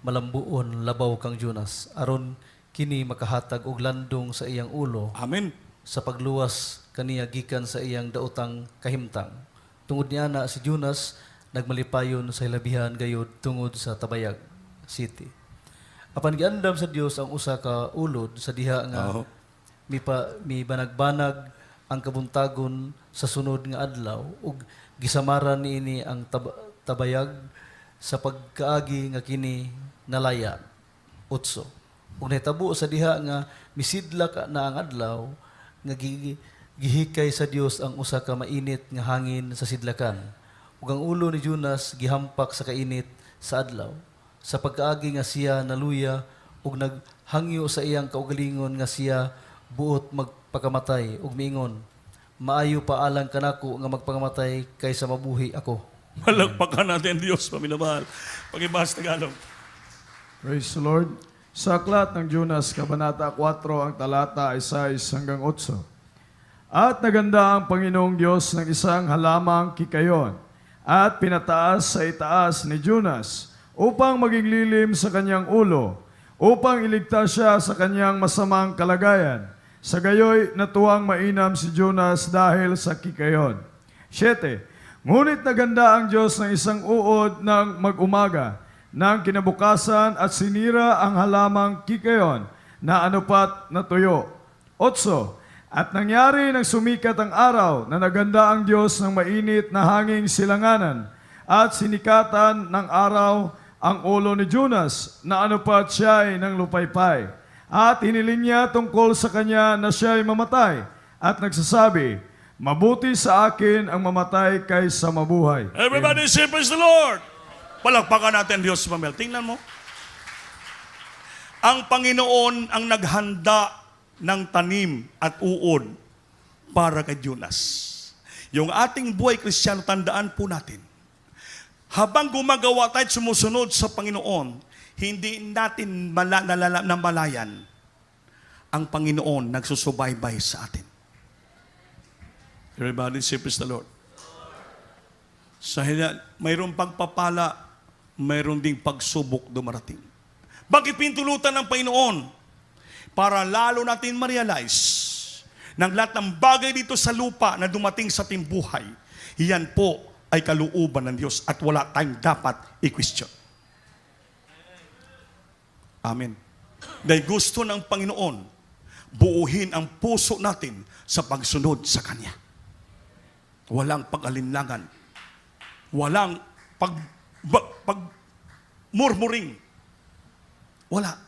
malambuon labaw kang Jonas aron kini makahatag og landong sa iyang ulo Amen. sa pagluwas kaniya gikan sa iyang daotang kahimtang. Tungod niya na si Jonas nagmalipayon sa hilabihan gayud tungod sa tabayag city. Apan giandam sa Dios ang usa ka ulod sa diha nga Oo. mi banag-banag ang kabuntagon sa sunod nga adlaw ug gisamaran niini ang tabayag sa pagkaagi nga kini nalaya. 8. Ug nahitabo sa diha nga misidlak na ang adlaw nga gihikay sa Dios ang usa ka mainit nga hangin sa sidlakan. Ug ang ulo ni Jonas gihampak sa kainit sa adlaw. Sa pagkaagi nga siya naluya ug naghangyo sa iyang kaugalingon nga siya buot magpakamatay ug miingon, maayo pa alang kanako nga magpakamatay kaysa mabuhi ako. Malagpakan natin Diyos, paminamahal. Pag-ibahas Tagalog. Praise the Lord. Sa aklat ng Jonas, Kabanata 4, ang talata ay 6 hanggang 8. At naganda ang Panginoong Diyos ng isang halamang kikayon at pinataas sa itaas ni Jonas upang maging lilim sa kanyang ulo, upang iligtas siya sa kanyang masamang kalagayan. Sa gayoy, natuwang mainam si Jonas dahil sa kikayon. 7. Ngunit naganda ang Diyos ng isang uod ng mag-umaga, ng kinabukasan at sinira ang halamang kikayon na anupat na tuyo. 8. At nangyari nang sumikat ang araw na naganda ang Diyos ng mainit na hanging silanganan at sinikatan ng araw ang ulo ni Jonas na anupat siya'y ng lupaypay. At hiniling niya tungkol sa kanya na siya'y mamatay at nagsasabi, mabuti sa akin ang mamatay kaysa mabuhay. Everybody say, praise the Lord. Palakpakan natin Diyos, Pamel. Tingnan mo. Ang Panginoon ang naghanda ng tanim at uod para kay Jonas. Yung ating buhay Kristiyano, tandaan po natin, habang gumagawa tayo at sumusunod sa Panginoon, hindi natin namalayan ang Panginoon nagsusubaybay sa atin. Everybody say, praise the Lord. Sa mayroong pagpapala, mayroong ding pagsubok dumarating. Bakit pintulutan ng Panginoon? Para lalo natin ma-realize ng lahat ng bagay dito sa lupa na dumating sa ating buhay, iyan po ay kalooban ng Diyos at wala tayong dapat i-question. Amen. Dahil gusto ng Panginoon, buuhin ang puso natin sa pagsunod sa Kanya. Walang pag-alinlangan. Walang pag-murmuring. Wala.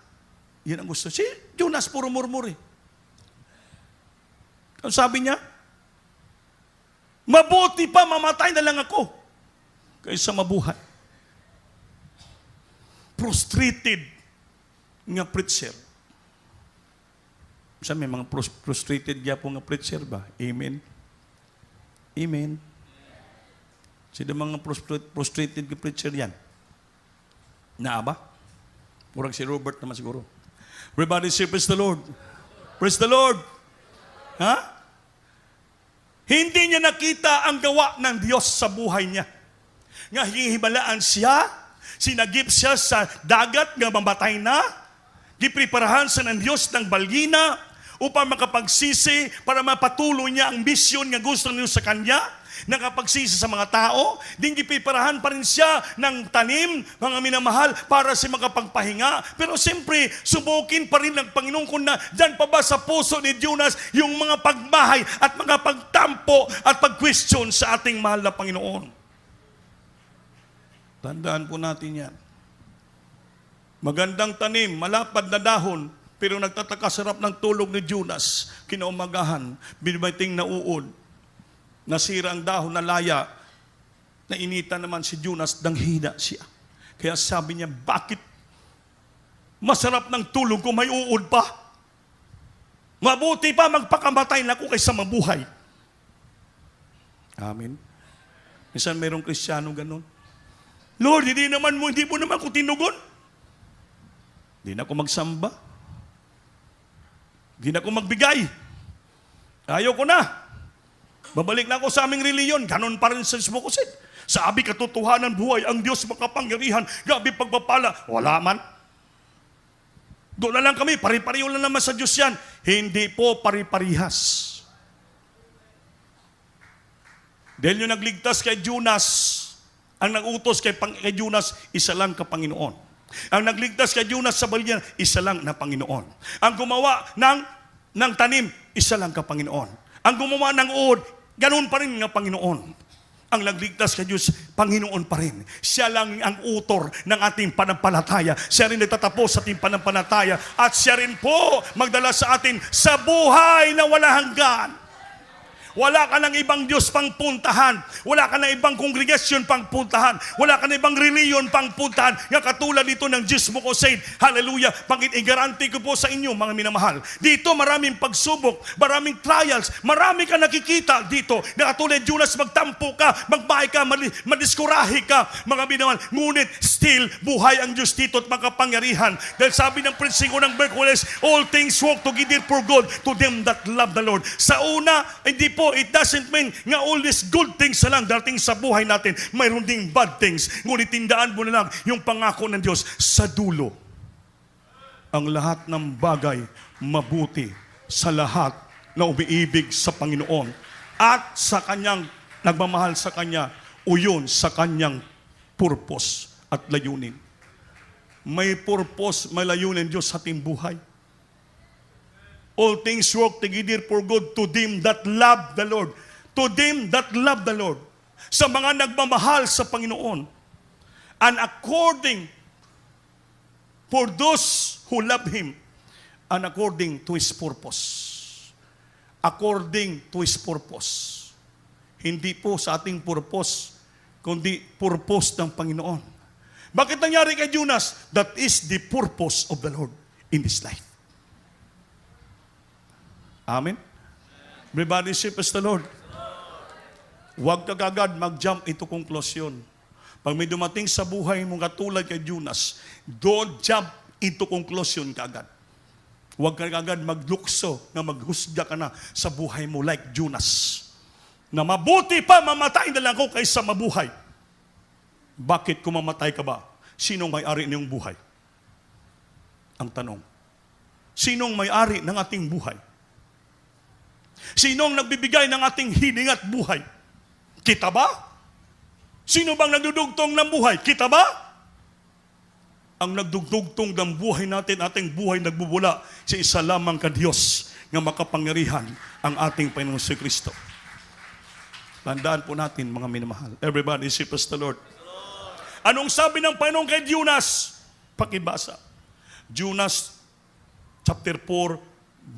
Yan ang gusto. Si Jonas, puro murmuri. Ang sabi niya, mabuti pa mamatay na lang ako kaysa mabuhay. Frustrated nga preacher. Sa may mga frustrated po nga preacher ba? Amen. Amen. Sino mga frustrated nga preacher yan? Na ba? Murag si Robert naman siguro. Everybody say, praise the Lord. Praise the Lord. Ha? Hindi niya nakita ang gawa ng Diyos sa buhay niya. Nga hihimalaan siya, sinagip siya sa dagat nga mamatay na, gipreparahan sa ng Diyos ng balgina upang makapagsisi para mapatuloy niya ang misyon nga gusto niyo sa Kanya, nakapagsisi sa mga tao, din gipreparahan pa rin siya ng tanim, mga minamahal, para sa makapagpahinga. Pero siyempre, subukin pa rin ng Panginoon kung na dyan pa ba sa puso ni Jonas yung mga pagbahay at mga pagtampo at pag-question sa ating mahal na Panginoon. Tandaan po natin yan. Magandang tanim, malapad na dahon, pero nagtataka sarap ng tulog ni Jonas. Kinaumagahan, binibating na uod. Nasira ang dahon na laya. Nainitan naman si Jonas, danghina siya. Kaya sabi niya, bakit masarap ng tulog ko may uod pa? Mabuti pa magpakamatay na ako kaysa mabuhay. Amen. Minsan mayroong Kristiyano ganun. Lord, hindi mo naman ako tinugon. Hindi na ako magsamba. Di na ako magbigay. Ayaw ko na. Babalik na ako sa aming reliyon. Ganon pa rin sa Ismokosid. Sabi katotohanan buhay, ang Diyos makapangyarihan, grabe pagpapala. Wala man. Doon na lang kami, pari-pariho lang naman sa Diyos yan. Hindi po pari-parihas. Dahil yung nagligtas kay Jonas, ang nagutos kay Jonas, isa lang ka Panginoon. Ang nagligtas kay Jonas sa balyan, isa lang na Panginoon. Ang gumawa ng tanim, isa lang ka Panginoon. Ang gumawa ng uod, ganun pa rin nga Panginoon. Ang nagligtas kay Diyos, Panginoon pa rin. Siya lang ang utor ng ating panampalataya. Siya rin nagtatapos sa ating panampalataya. At siya rin po magdala sa atin sa buhay na wala hanggan. Wala ka ng ibang Diyos pang puntahan. Wala ka ng ibang kongregasyon pang puntahan. Wala ka ng ibang reliyon pang puntahan. Nga katulad dito ng Ismokosid. Hallelujah. Pangit-igaranti ko po sa inyo, mga minamahal. Dito maraming pagsubok, maraming trials, marami ka nakikita dito. Na katulad Jonas, magtampo ka, magbahay ka, madiskurahe ka, mga minamahal. Ngunit still, buhay ang Diyos dito at makapangyarihan. Dahil sabi ng prinsipyo ng Berkules, all things work together for good to them that love the Lord. Sa una, hindi po, it doesn't mean nga all these good things na lang darating sa buhay natin. Mayroon ding bad things. Ngunit tindaan mo na lang yung pangako ng Diyos sa dulo. Ang lahat ng bagay mabuti sa lahat na umiibig sa Panginoon at sa Kanyang nagmamahal sa Kanya o yun sa Kanyang purpose at layunin. May purpose, may layunin Diyos sa ating buhay. All things work together for good to them that love the Lord. To them that love the Lord. Sa mga nagmamahal sa Panginoon. And according for those who love Him. And according to His purpose. According to His purpose. Hindi po sa ating purpose, kundi purpose ng Panginoon. Bakit nangyari kay Jonas? That is the purpose of the Lord in this life. Amen? Everybody say, praise the Lord. Huwag ka kagad mag-jump into conclusion. Pag may dumating sa buhay mo katulad kay Jonas, don't jump into conclusion kagad. Huwag ka kagad maglukso na maghusga ka na sa buhay mo like Jonas. Na mabuti pa mamatay na lang ako kaysa mabuhay. Bakit kung mamatay ka ba? Sinong may-ari ng buhay? Ang tanong. Sinong may-ari ng ating buhay? Sinong nagbibigay ng ating hiling at buhay? Kita ba? Sino bang nagdudugtong ng buhay? Kita ba? Ang nagdugtong ng buhay natin, ating buhay nagbubula sa isa lamang ka Diyos nga makapangyarihan ang ating Panginoon si Kristo. Tandaan po natin, mga minamahal. Everybody say, praise the Lord. Anong sabi ng Panginoon kay Jonas? Pakibasa. Jonas chapter 4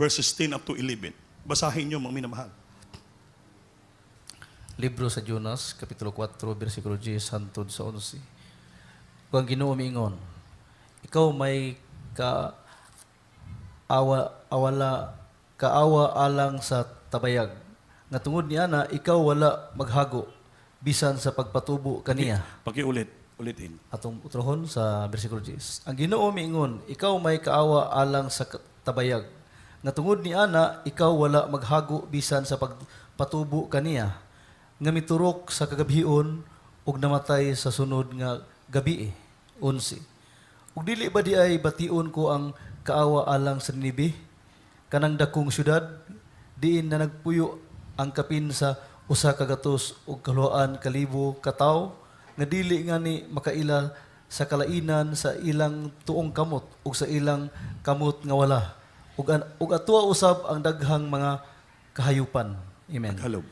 verses 10 up to 11. Basahin niyo, mga minamahal. Libro sa Jonas, Kapitulo 4, versikulo 10 hangtod sa 11. Kung ang Ginoo miingon, ikaw may kaawa alang sa tabayag. Nga tungod niya na ikaw wala maghago bisan sa pagpatubo kaniya. Ulitin. Atong utrohon sa versikulo 10. Ang Ginoo miingon, ikaw may kaawa alang sa tabayag. Nga tungod ni ana, ikaw wala maghago bisan sa pagpatubo kaniya. Nga miturok sa kagabion ug namatay sa sunod nga gabi. 11. Ug dili ba di ay bation ko ang kaawa alang sa Ninibe? Kanang dakong syudad, diin na nagpuyo ang kapin sa usa ka gatos ug kaluhaan kalibo ka tawo, nga dili nga ni makaila sa kalainan sa ilang tuong kamot ug sa ilang kamot nga wala. Ug atua usab ang daghang mga kahayupan. Amen. Hello.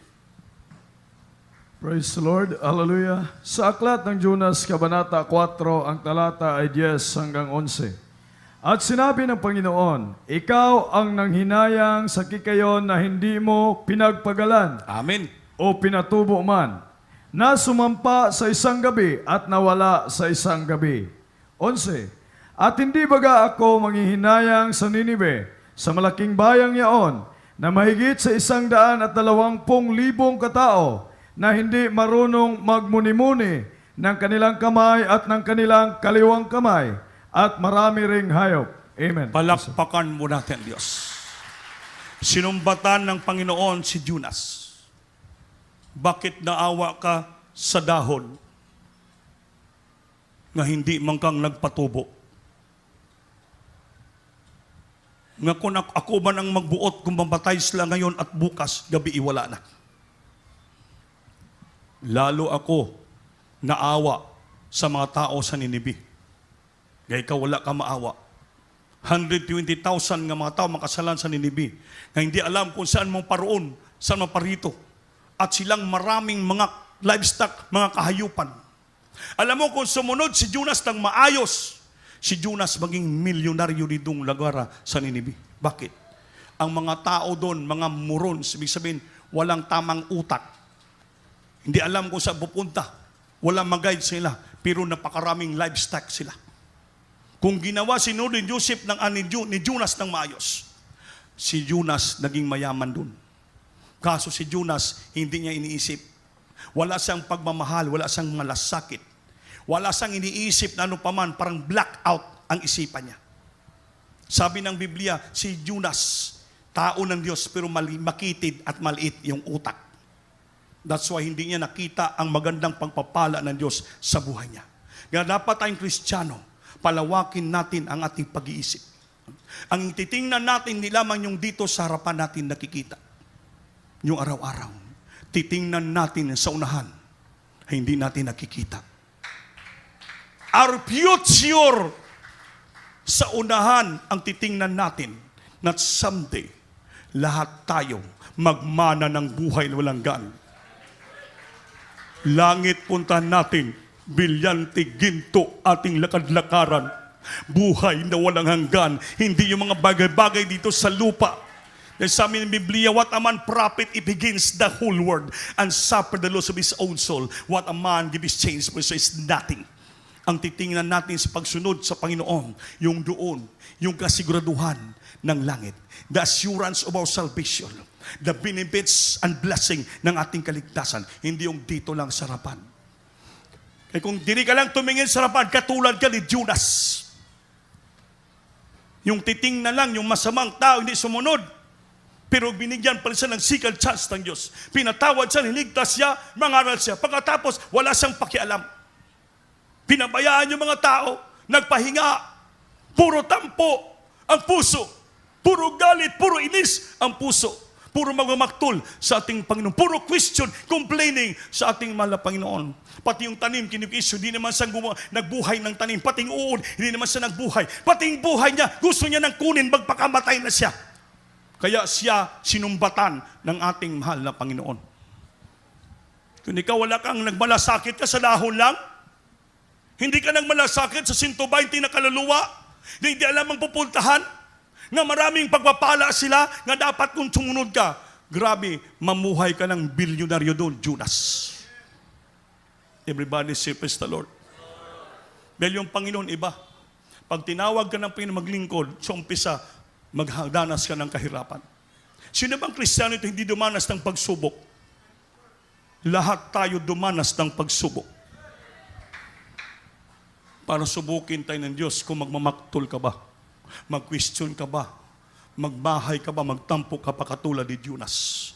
Praise the Lord. Hallelujah. Sa aklat ng Jonas, Kabanata 4, ang talata ay 10 hanggang 11. At sinabi ng Panginoon, ikaw ang nanghinayang sa kikayon na hindi mo pinagpagalan Amen. o pinatubo man, na sumampa sa isang gabi at nawala sa isang gabi. 11. At hindi baga ako manghihinayang sa Ninibe, sa malaking bayang yaon, na mahigit sa 120,000 katao, na hindi marunong magmuni-muni ng kanilang kamay at ng kanilang kaliwang kamay, at marami ring hayop. Amen. Palakpakan mo natin, Diyos. Sinumbatan ng Panginoon si Jonas. Bakit naawa ka sa dahon nga hindi man kang nagpatubo? Nga kung ako man ang magbuot kung mamatay sila ngayon at bukas, gabi iwala na. Lalo ako naawa sa mga tao sa Ninibe. Gaya ka wala ka maawa. 120,000 nga mga tao makasalan sa Ninibe na hindi alam kung saan mong paroon, saan mong parito. At silang maraming mga livestock, mga kahayupan. Alam mo kung sumunod si Jonas ng maayos, si Jonas maging milyonaryo ditong lagara sa Ninibe. Bakit? Ang mga tao doon, mga morons, ibig sabihin, walang tamang utak. Hindi alam kung saan pupunta. Walang mag-guide sila, pero napakaraming livestock sila. Kung ginawa si Nuno Joseph ng ni Jonas ng maayos, si Jonas naging mayaman dun. Kaso si Jonas, hindi niya iniisip. Wala siyang pagmamahal, wala siyang malasakit. Wala siyang iniisip na ano paman, parang blackout ang isipan niya. Sabi ng Biblia, si Jonas, tao ng Diyos, pero makitid at maliit yung utak. That's why hindi niya nakita ang magandang pagpapala ng Diyos sa buhay niya. Kaya dapat tayong Kristiyano, palawakin natin ang ating pag-iisip. Ang titingnan natin, hindi lamang yung dito sa harapan natin nakikita. Yung araw-araw. Titingnan natin sa unahan, hindi natin nakikita. Our future sa unahan ang titingnan natin, na someday, lahat tayo magmana ng buhay na walang gan. Langit puntahan natin, bilyante, ginto, ating lakad-lakaran. Buhay na walang hanggan. Hindi yung mga bagay-bagay dito sa lupa. Dahil sa amin ng Biblia, what a man profit if he gains the whole world and suffer the loss of his own soul. What a man give his change for so is nothing. Ang titingnan natin sa pagsunod sa Panginoon, yung doon, yung kasiguraduhan ng langit. The assurance of our salvation. The benefits and blessing ng ating kaligtasan. Hindi yung dito lang sa harapan. Kaya kung diri ka lang tumingin sa harapan, katulad ka ni Judas. Yung titingnan lang, yung masamang tao, hindi sumunod. Pero binigyan pa rin siya ng second chance ng Diyos. Pinatawad siya, niligtas siya, mangaral siya. Pagkatapos, wala siyang pakialam. Pinabayaan yung mga tao, nagpahinga. Puro tampo ang puso. Puro galit, puro inis ang puso. Puro magmamaktol sa ating Panginoon. Puro question, complaining sa ating mahal na Panginoon. Pati yung tanim, kinikisyo, hindi naman siya nagbuhay ng tanim. Pati yung uod, hindi naman siya nagbuhay. Pati yung buhay niya, gusto niya nang kunin, magpakamatay na siya. Kaya siya sinumbatan ng ating mahal na Panginoon. Kung ikaw wala kang nagmalasakit ka sa dahon lang, hindi ka nagmalasakit sa 120 na kaluluwa, na hindi alam ang pupuntahan, na maraming pagpapala sila, nga dapat kung sumunod ka, grabe, mamuhay ka ng bilyonaryo doon, Judas. Everybody say, praise the Lord. Dahil yung Panginoon iba. Pag tinawag ka ng Panginoon maglingkod, sa umpisa, magdanas ka ng kahirapan. Sino bang Kristiyano ito hindi dumanas ng pagsubok? Lahat tayo dumanas ng pagsubok. Para subukin tayo ng Diyos kung magmamaktol ka ba, mag-question ka ba, magbahay ka ba, magtampo ka pa katulad ni Jonas.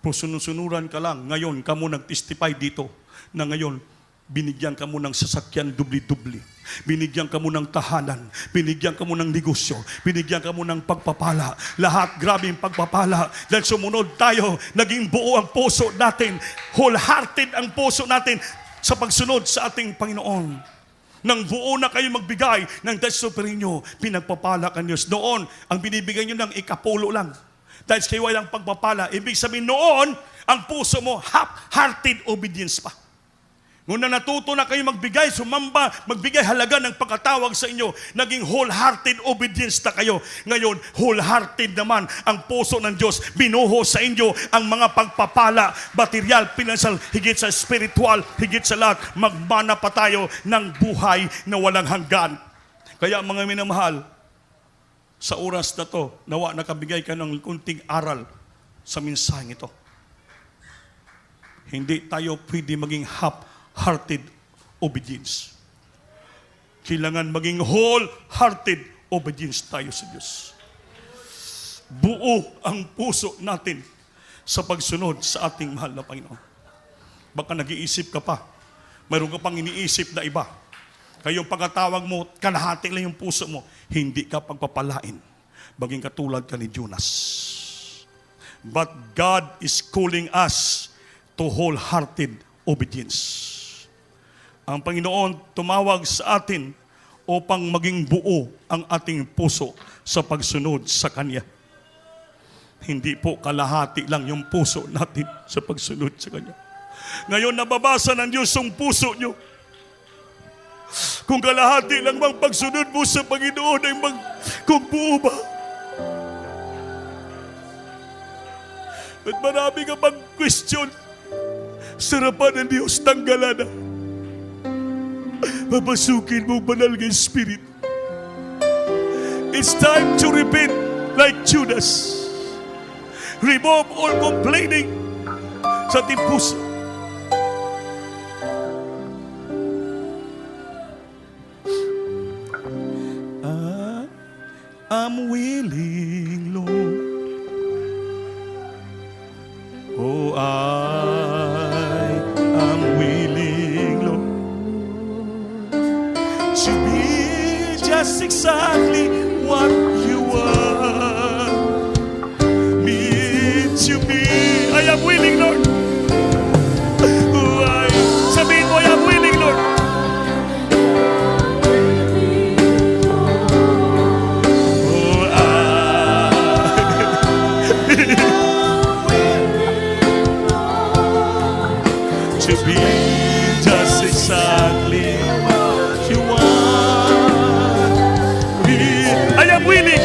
Pero sunusunuran ka lang, ngayon ka mo nag-testify dito, na ngayon, binigyan ka mo ng sasakyan dubli-dubli. Binigyan ka mo ng tahanan. Binigyan ka mo ng negosyo. Binigyan ka mo ng pagpapala. Lahat, grabe yung pagpapala. Dahil sumunod tayo, naging buo ang puso natin. Wholehearted ang puso natin sa pagsunod sa ating Panginoon. Nang buo na kayo magbigay ng desyo perinyo, pinagpapala ka Diyos. Noon, ang binibigay nyo ng ikapulo lang. Dahil kayo walang pagpapala. Ibig sabihin noon, ang puso mo, half-hearted obedience pa. Ngunit natuto na kayo magbigay, sumamba, magbigay halaga ng pagkatawag sa inyo, naging wholehearted obedience na kayo. Ngayon, wholehearted naman ang puso ng Diyos. Binuho sa inyo ang mga pagpapala, material, financial, higit sa spiritual, higit sa lahat, magmana pa tayo ng buhay na walang hanggan. Kaya mga minamahal, sa oras na to, nawa nakabigay ka ng kunting aral sa mensaheng ito. Hindi tayo pwede maging half-hearted obedience. Kailangan maging whole-hearted obedience tayo sa Diyos. buo ang puso natin sa pagsunod sa ating mahal na Panginoon. Baka nag-iisip ka pa, mayroon ka pang iniisip na iba. Kayong pagkatawag mo, kalahati lang yung puso mo, hindi ka pagpapalain. Maging katulad ka ni Jonas. But God is calling us to wholehearted obedience. Ang Panginoon tumawag sa atin upang maging buo ang ating puso sa pagsunod sa Kanya. Hindi po kalahati lang yung puso natin sa pagsunod sa Kanya. Ngayon nababasa ng Diyos ang puso nyo. Kung kalahati lang bang pagsunod mo sa Panginoon ay kung buo ba? At marami ka pang question. Sarapan ng Diyos, tanggalan na. Papasukin mo banal ng Spirit. It's time to repent like Judas. Remove all complaining sa ating puso. I'm willing, Lord. Oh, I am willing, Lord, to be just exactly what you want me to be. I am willing, Lord. Oh, sabihin mo, I am willing, Lord. To be just exactly what you want me. I am willing.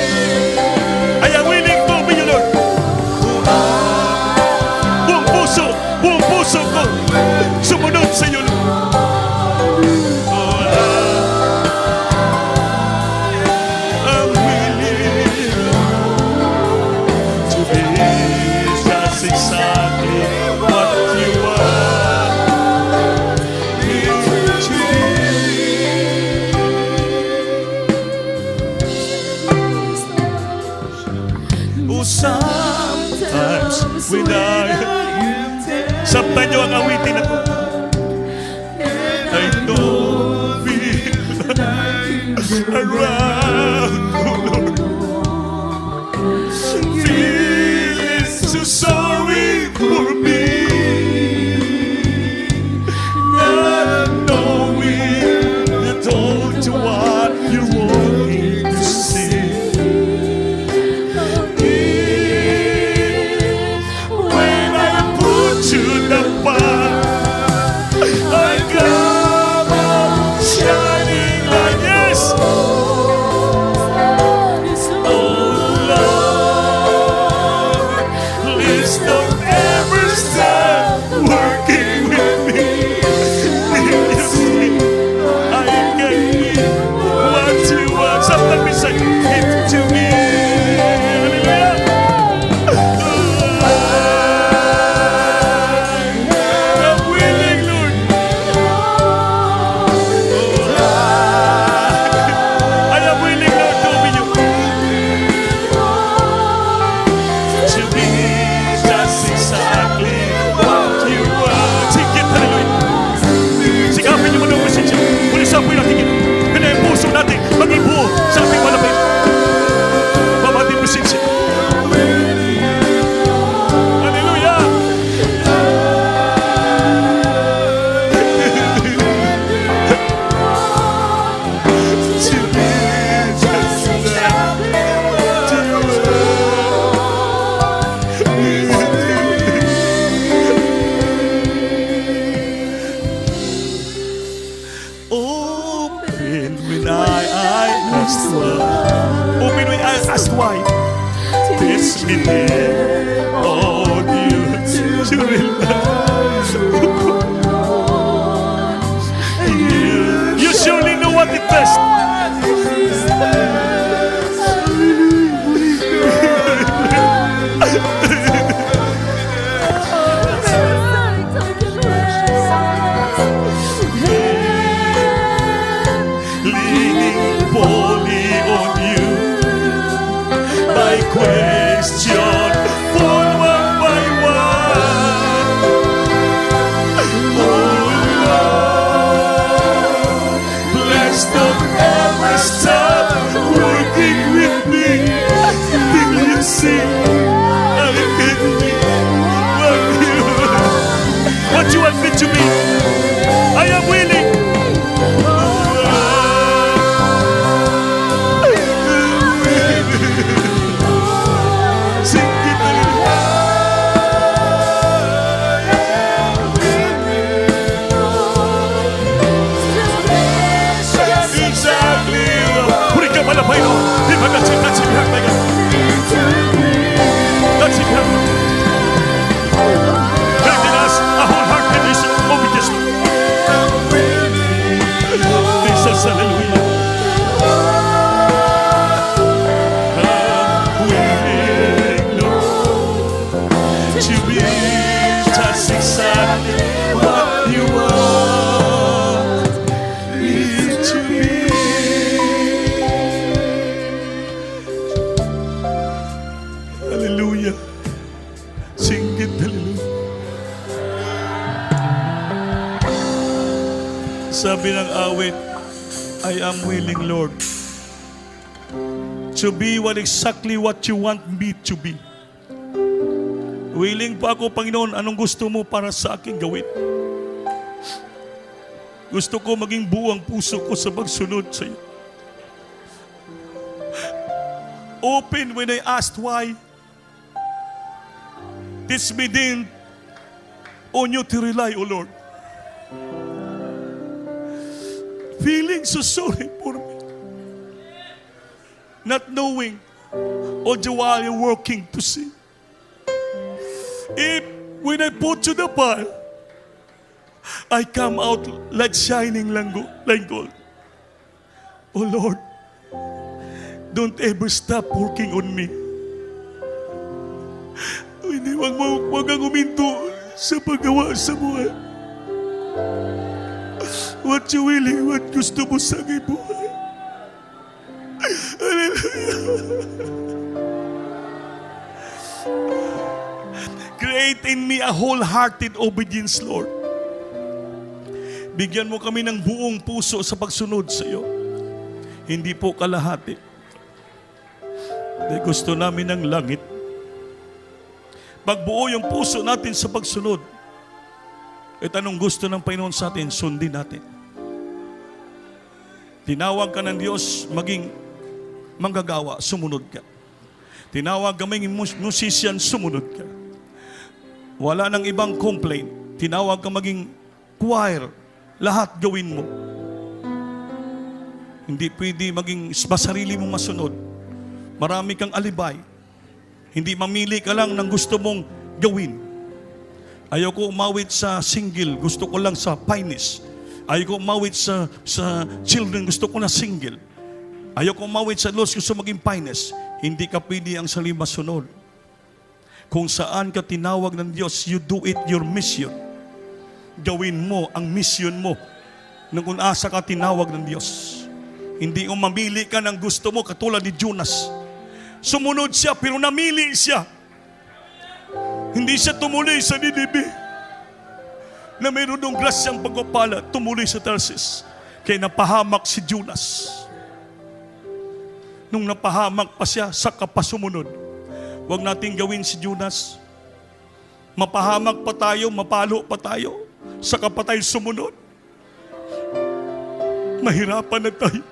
I am willing to be your Lord. Buong puso ko, sumunod sa iyo, Lord. Oh, I'm willing to be just exactly what you want. Oh, sometimes when sabtan nyo ang awitin na to. I don't feel around, oh Lord. Feeling so sorry for me. Not knowing that all to what you're wanting to see. To the fire, I come out shining like yes. Oh Lord, please to be just exactly what you want me to be. Hallelujah. Sing it, hallelujah. Sabi ng awit, I am willing, Lord, to be exactly what you want me to be. Willing pa ako, Panginoon, anong gusto mo para sa akin gawin? Gusto ko maging buo ang puso ko sa pagsunod sa iyo. Open when I asked why. Teach me din on you to rely, O Lord. Feeling so sorry for me. Not knowing all the while you're working to see. If when I put to the fire, I come out like shining like gold. Oh Lord, don't ever stop working on me. Hindi, wag kang uminto sa paggawa sa buhay. What you willing, what gusto mo sa aking buhay. Create in me a wholehearted obedience, Lord. Bigyan mo kami ng buong puso sa pagsunod sa iyo. Hindi po kalahati. Dahil gusto namin ng langit. Pagbuo yung puso natin sa pagsunod, at anong gusto ng Panginoon sa atin, sundin natin. Tinawag ka ng Diyos maging manggagawa, sumunod ka. Tinawag ka maging musician, sumunod ka. Wala nang ibang complaint. Tinawag ka maging choir, lahat gawin mo. Hindi pwede maging masarili mong masunod. Marami kang alibay. Hindi mamili ka lang ng gusto mong gawin. Ayoko umawit sa single, gusto ko lang sa finest. Ayoko umawit sa children, gusto ko na single. Ayoko umawit sa lost, gusto maging finest. Hindi ka pwede ang sarili masunod. Kung saan ka tinawag ng Diyos, you do it your mission. Gawin mo ang mission mo nung kung asa ka tinawag ng Diyos. Hindi mamili ka ng gusto mo katulad ni Jonas. Sumunod siya pero namili siya. Hindi siya tumuloy sa Ninive na mayroon ng grasyang pagpapala, tumuloy sa Tarsis. Kaya napahamak si Jonas. Nung napahamak pa siya, saka pa sumunod. Huwag natin gawin si Jonas. Mapahamak pa tayo, mapalo pa tayo, saka pa tayo sumunod. Mahirapan na tayo.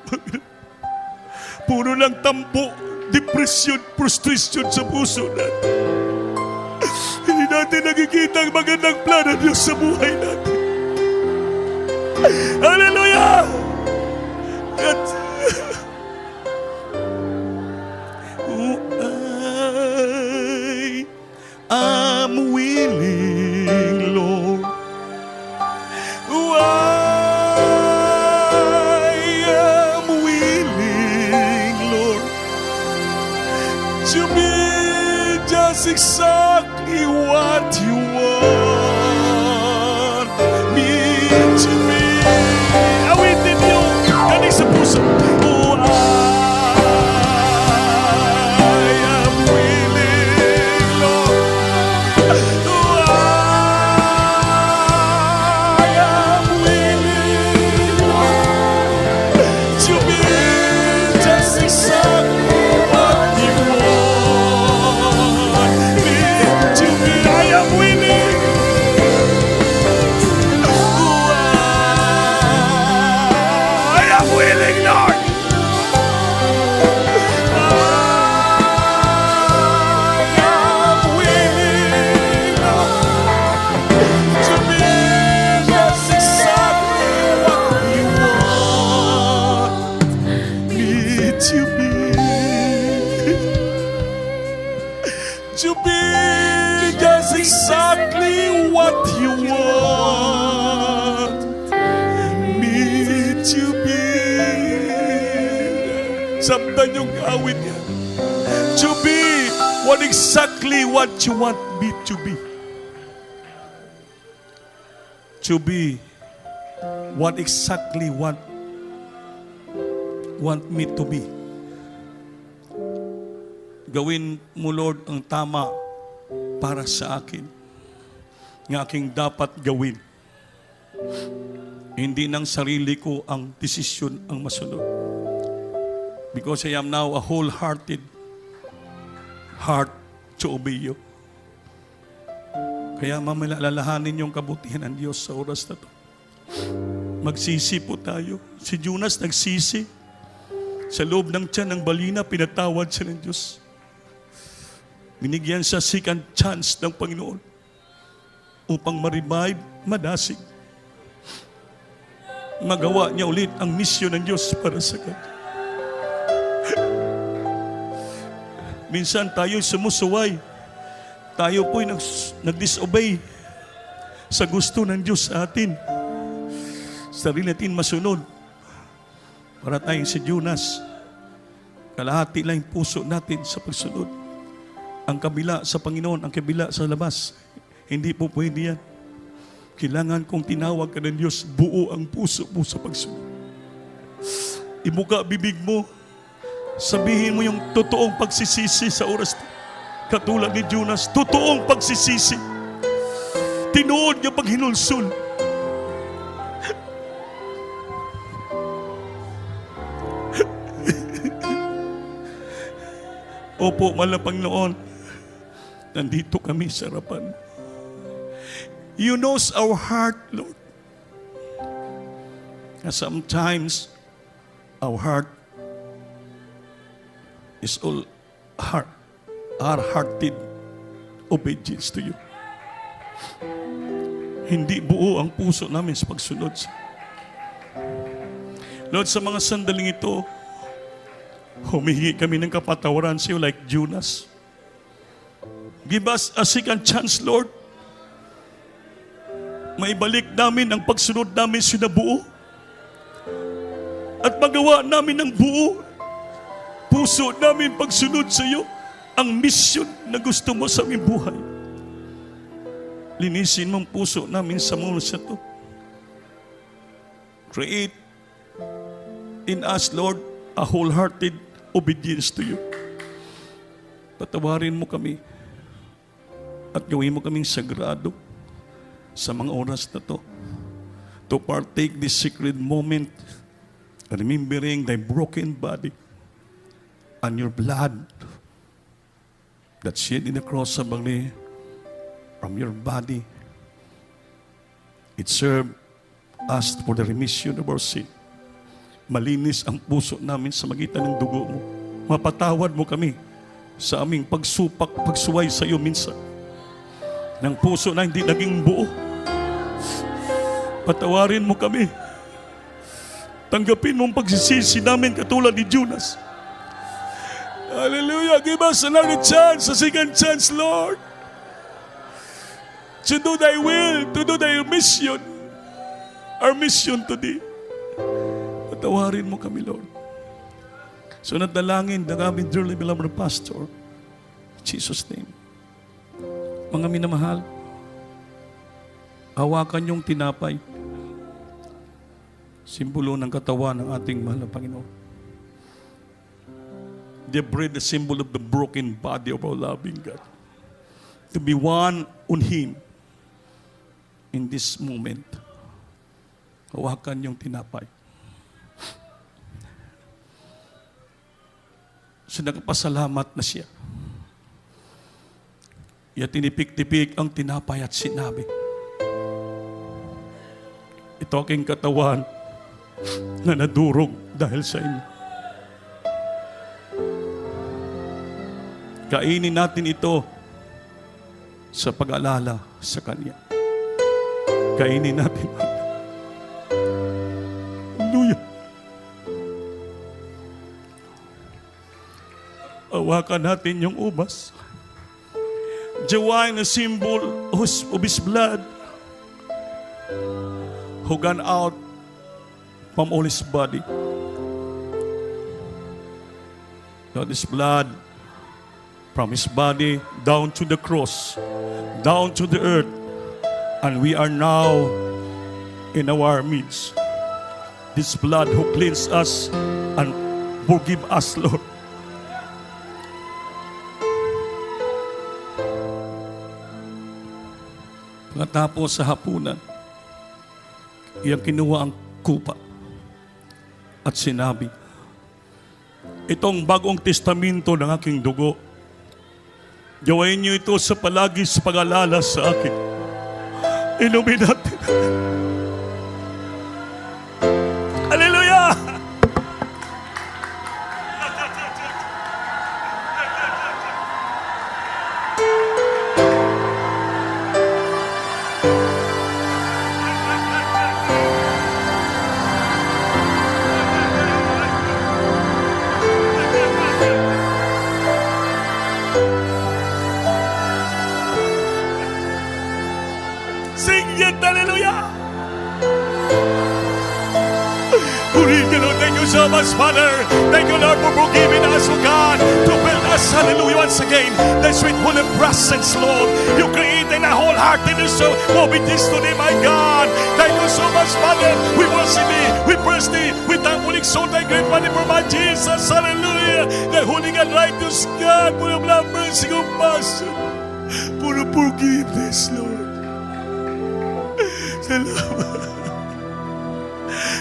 Puro lang tampo, depression, frustration sa puso natin. Hindi natin nakikita ang magandang plano ng Diyos sa buhay natin. Hallelujah! At I'm willing, Lord. I am willing, Lord, to be just exactly what you want me to be. Awitin niyo, galing sa puso. Oh, I am willing, Lord. Oh, I am willing, Lord, to be just exactly what you want me to be. I am willing. Oh, I am willing, Lord. I am willing, Lord, to be just exactly what you want me to be. To be just exactly what you want me to be. Sabdan yung awit niya. To be what exactly exactly what you want me to be. To be what exactly want me to be. Gawin mo, Lord, ang tama para sa akin, ng aking dapat gawin. Hindi ng sarili ko ang desisyon ang masunod. Because I am now a wholehearted heart to obey you. Kaya mamalalahanin yung kabutihan ng Diyos sa oras na to. Magsisi po tayo. Si Jonas nagsisi. Sa loob ng tiyan ng balina, pinatawad siya ng Diyos. Binigyan siya second chance ng Panginoon upang ma-revive, madasig. Magawa niya ulit ang misyon ng Diyos para sa kanya. Minsan tayo sumusuway. Tayo po'y nag-disobey sa gusto ng Diyos sa atin. Sarili natin masunod. Para tayong si Jonas, kalahati lang yung puso natin sa pagsunod. Ang kabila sa Panginoon, ang kabila sa labas. Hindi po pwede yan. Kailangan kong tinawag ka ng Diyos, buo ang puso mo sa pagsunod. Ibuka bibig mo, sabihin mo yung totoong pagsisisi sa oras na. Katulad ni Jonas, totoong pagsisisi. Tinuod niya pag hinulsul. Opo, mahal na Panginoon, nandito kami sa harapan. You knows our heart, Lord. And sometimes, our heart is all hard-hearted obedience to you. Hindi buo ang puso namin sa pagsunod. Lord, sa mga sandaling ito, humihingi kami ng kapatawaran sa iyo like Jonas. Give us a second chance, Lord. Maibalik namin ang pagsunod namin sa buo. At magawa namin ng buo. Puso namin pagsunod sa iyo. Ang mission na gusto mo sa aming buhay. Linisin mong puso namin sa mundo sa ito. Create in us, Lord, a wholehearted obedience to you. Patawarin mo kami at gawin mo kaming sagrado sa mga oras na to to partake this sacred moment, remembering thy broken body and your blood that shed in the cross of Bali from your body. It served us for the remission of our sin. Malinis ang puso namin sa magitan ng dugo mo. Mapatawad mo kami sa aming pagsuway sa iyo minsan. Ng puso na hindi naging buo. Patawarin mo kami. Tanggapin mo ang pagsisisi namin katulad ni Jonas. Hallelujah. Give us another chance, a second chance, Lord. To do thy will, to do thy mission. Our mission today. Patawarin mo kami, Lord. So nadalangin ng aming dearly beloved pastor. In Jesus' name. Mga minamahal, hawakan yung tinapay. Simbolo ng katawan ng ating mahal na Panginoon. The bread, the symbol of the broken body of our loving God. To be one on Him in this moment. Hawakan yung tinapay. So nagpasalamat na siya. Iya tinipik-tipik ang tinapay at sinabi, ito aking katawan na nadurog dahil sa inyo. Kainin natin ito sa pag-alala sa Kanya. Kainin natin. Hallelujah. Hawakan natin yung ubas. The wine, a symbol of His blood, who gone out from all His body. Lord, His blood from His body down to the cross, down to the earth, and we are now in our midst. This blood who cleans us and forgive us, Lord. Pagkatapos sa hapunan, iyang kinuha ang kupa at sinabi, itong bagong testamento ng aking dugo, gawain niyo ito sa palagi sa pag-alala sa akin. Inumin natin. Hallelujah! Sing it, hallelujah! Purihin ka, Lord. Thank you so much, Father. Thank you, Lord, for forgiving us, oh God, to build us, hallelujah, once again. The sweet holy presence, Lord. You created a wholeheartedness of obedience to thee, my God. Thank you so much, Father. We worship thee, we praise thee, we thankfully exalt thy great money for my Jesus, hallelujah. The holy and righteous God, full of love, mercy, compassion, full of forgiveness, Lord. Salamat.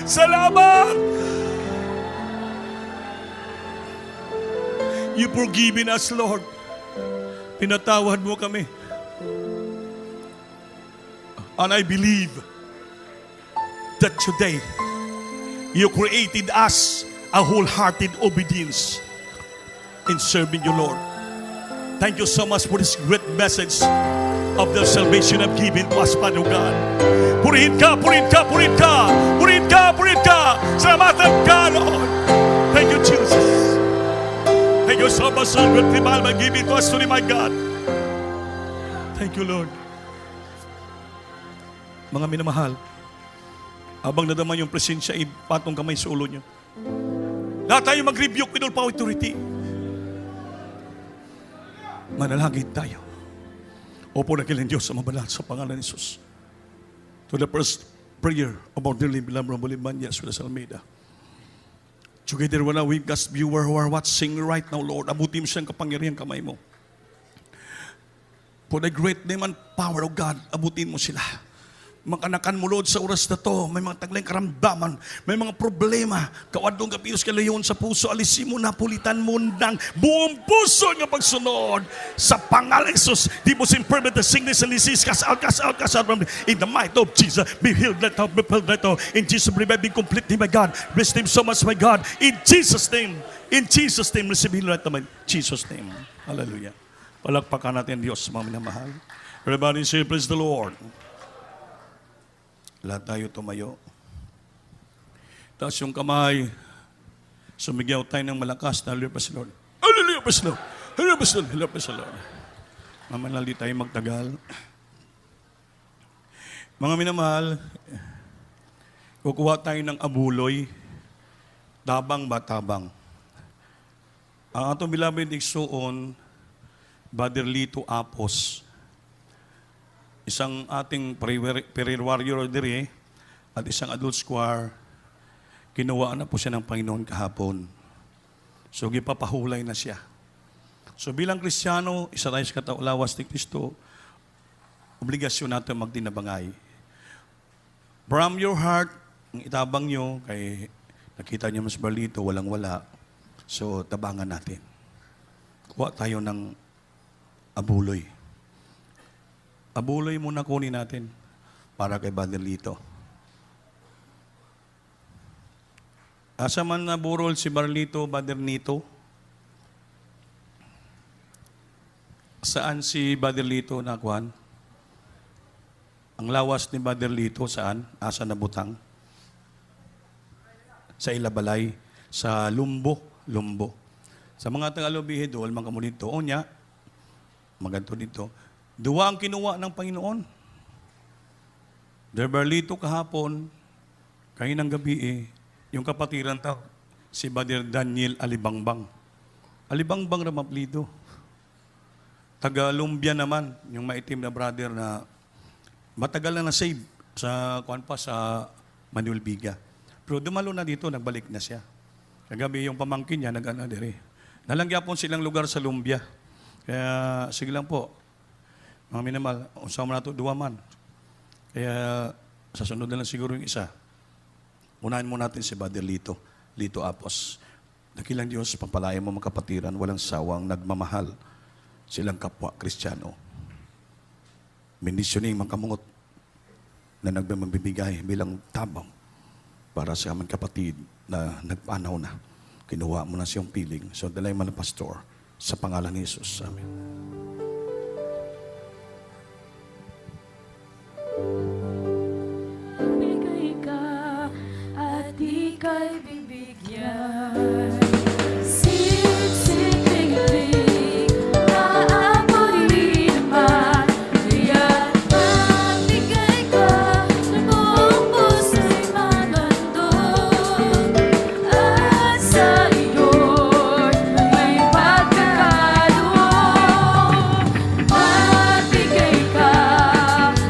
Salamat! You forgiven us, Lord. Pinatawad mo kami. And I believe that today, you created us a wholehearted obedience in serving you, Lord. Thank you so much for this great message of the salvation of giving to us, Father God. Purihin ka, purihin ka, purihin ka, purihin ka, purihin ka. Salamatan ka, Lord. Thank you, Jesus. Thank you so much, Lord, for the giving to us today, my God. Thank you, Lord. Mga minamahal, habang nadaman yung presensya, ipatong kamay sa ulo nyo. Lahat tayo mag-rebuke with all power authority. Manalangin tayo. Opo na kilang Diyos sa mabalat sa pangalan ni Jesus. To the first prayer about the beloved Rambulimanyas with Almeida. Together with our webcast viewer who are watching right now, Lord, abutin mo siyang kapangyarihan kamay mo. For the great name and power of God, abutin mo sila. Makanakan mo, Lord, sa oras na to, may mga taglayang karamdaman, may mga problema, kawadong kapilos kalayon sa puso, alisin mo na, pulitan mo ng buong puso ng pagsunod. Sa pangalan ni Jesus, di mo sin-permit the sickness and disease, cast out, cast out, cast out. In the might of Jesus, be healed, let out, be filled, let out. In Jesus' name, be complete, my God. Bless him so much, my God. In Jesus' name, receive healing right naman. In Jesus' name. Hallelujah. Palakpakan natin Diyos, mga minamahal. Everybody say, praise the Lord. Lahat tayo tumayo. Taas yung kamay. Sumigyaw tayo ng malakas. Hallelujah, praise the Lord. Hallelujah, praise the Lord. Hallelujah, praise the Lord. Hallelujah, praise the Lord. Mamanali tayo magtagal. Mga minamahal, kukuha tayo ng abuloy. Tabang ba tabang? Ang atong beloved igsoon, Brother Lito Apos, isang ating prayer warrior diri at isang adult choir, kinuwaan na po siya ng Panginoon kahapon. So, gipapahulay na siya. So, bilang Kristiyano, isa tayo sa katulawas ni Kristo, obligasyon natin magdinabangay. From your heart, ang itabang nyo, kay nakita niyo mas balito, walang-wala. So, tabangan natin. Kuha tayo ng abuloy. Abuloy muna kunin natin para kay Brother Lito. Asa man naburol si Barlito, Brother Nito? Saan si Brother Lito nakuhan? Ang lawas ni Brother Lito saan? Asa nabutang? Sa Ilabalay, sa Lumbo. Sa mga Tagalog-Bihid, wal man kamo dito. O nya, maganto dito. Duwa ang kinuha ng Panginoon. Barlito kahapon, kaninang gabi yung kapatiran si Brother Daniel Alibangbang. Alibangbang ramaplido. taga-Lumbia naman, yung maitim na brother na matagal na na-save sa, sa Manuel Biga. Pero dumalo na dito, nagbalik na siya. Kagabi yung pamangkin niya, nag-ano dire. Nalanggapon silang lugar sa Lumbia. Kaya, sige lang po, mga minimal, usama na ito, 2 man. Kaya, sa sunod na lang siguro yung isa. Unahin mo natin si Brother Lito Apos. Dakilang Diyos, papalayan mo mga kapatiran, walang sawang nagmamahal silang kapwa Kristiyano. Bendisyoning mga kamungot na nagbibigay bilang tabang para sa aming kapatid na nagpanaw na. Kinuha mo na siyang piling. So, dalay man na pastor sa pangalan ni Jesus. Amen. Bigay ka at ika'y bibigyan. Siksik-lig-lig, aapoy naman. Kaya't magbigay ka ng buong puso'y magandog. At sa iyo'y may pagkakaloon. Magbigay ka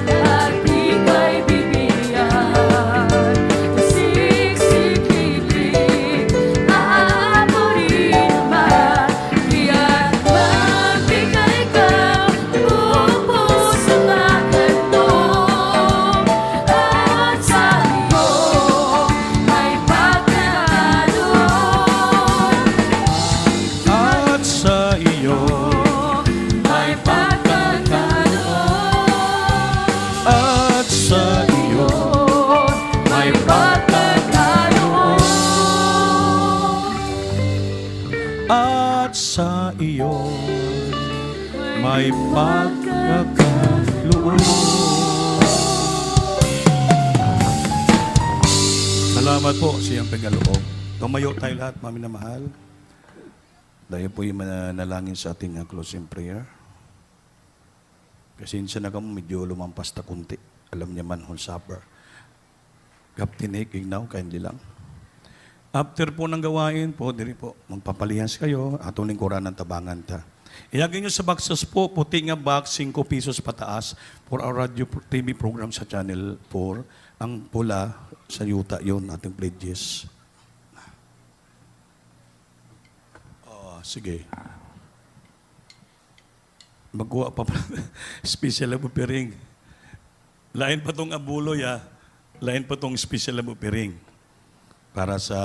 at ika'y bibigyan. Siksik-lig-lig, aapoy naman. Kaya't magbigay ka ng buong puso'y magandog. At sa iyo may pagkakaloon. At sa iyo, May pagkakaloon. at sa iyo, May pagkakaloon. at sa iyo, may pagkakaloon. Salamat po siyang pagaloob. Tumayo tayo lahat, mami na mahal. Dahil po yung manalangin sa ating closing prayer. Kasi na kamo medyo lumampas na kunti. Alam niya man, whole supper. Captain Nick, ignaw, kindly lang. After po ng gawain po, diri po, magpapalihas kayo, atong lingkuran ng tabangan ta. Ilagay nyo sa boxes po, puti nga box, 5 pesos pataas for our radio TV program sa Channel 4. Ang pula sa yuta yon ating pledges. Sige. Magkuha pa pala. Special labo piring. Lain pa tong abuloy Lain pa tong special labo piring. Para sa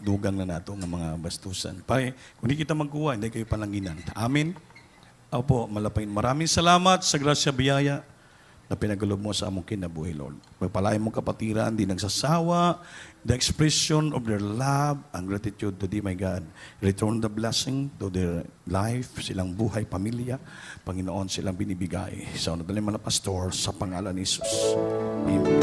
dugang na nato ng mga bastusan. Pare, kung di kita magkuha, hindi kayo palanginan. Amin. Opo, malapay. Maraming salamat sa grasya biyaya na pinagalob mo sa among kinabuhi, Lord. Magpalain mong kapatiran, di nagsasawa, the expression of their love and gratitude to Thee, my God. Return the blessing to their life, silang buhay, pamilya. Panginoon, silang binibigay sa unang mga pastor sa pangalan ni Jesus. Amen.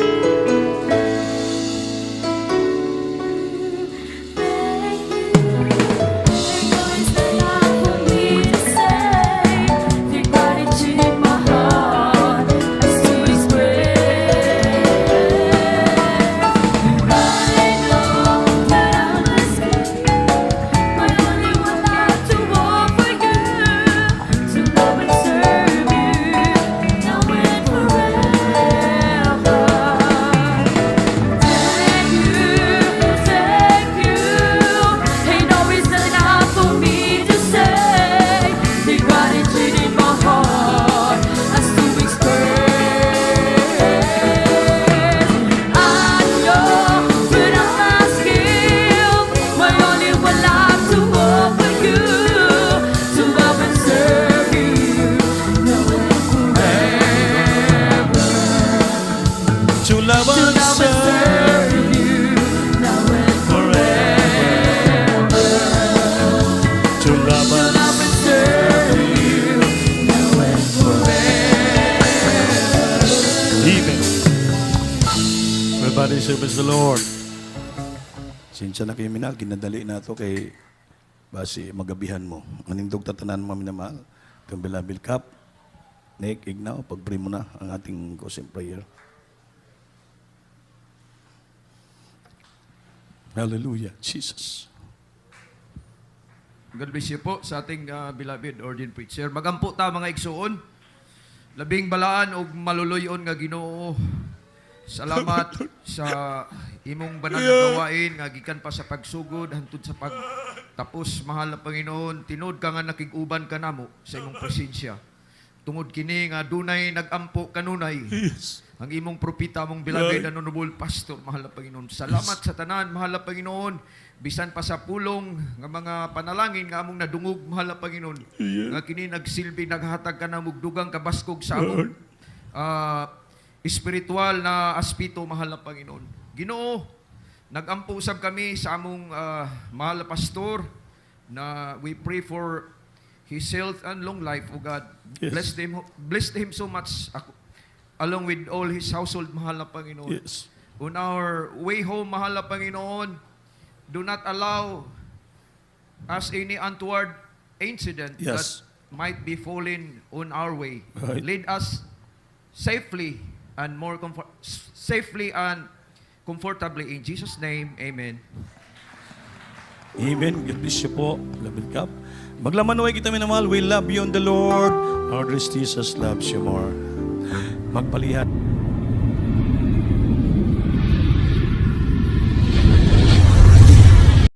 To love and serve you now and forever. To love and serve you now and forever. Amen. Everybody service the Lord. Sinsya na kayo minal, ginadali na ito kay basi magabihan mo. Manindog tatanan mo minamahal. Kang bilabil cup. Nick, ignaw, pag-pray mo na ang ating closing prayer. Hallelujah, Jesus. God bless you po sa ating beloved ordained preacher. Magampo ta mga igsuon. Labing balaan og maluluyon nga Ginoo. Salamat sa imong banal na gawain nga gikan pa sa pagsugod hangtod sa pagtapos, mahal na Panginoon. Tinud ka nga nakig-uban ka namo sa imong presensya. Tungod kini nga dunay nagampo kanunay. Yes. Ang imong propita mong beloved na honorable pastor, mahal na Panginoon. Salamat sa tanan, mahal na Panginoon. Bisan pa sa pulong nga mga panalangin nga among nadungog, mahal na Panginoon. Nga kini nagsilbi, naghatag ka na mugdugang kabaskog sa among espiritual na aspito, mahal na Panginoon. Ginoo, nagampo usab kami sa among mahal na pastor na we pray for his health and long life, O God. Yes. Bless him so much along with all his household, mahal na Panginoon. Yes. On our way home, mahal na Panginoon, do not allow us any untoward incident Yes. that might be fallen on our way. Right. Lead us safely and safely and comfortably. In Jesus' name, amen. Amen. God bless you po. Beloved Kap. Maglamanaway kita minamahal. We love you on the Lord. Our Lord Jesus loves you more. Magpalihan.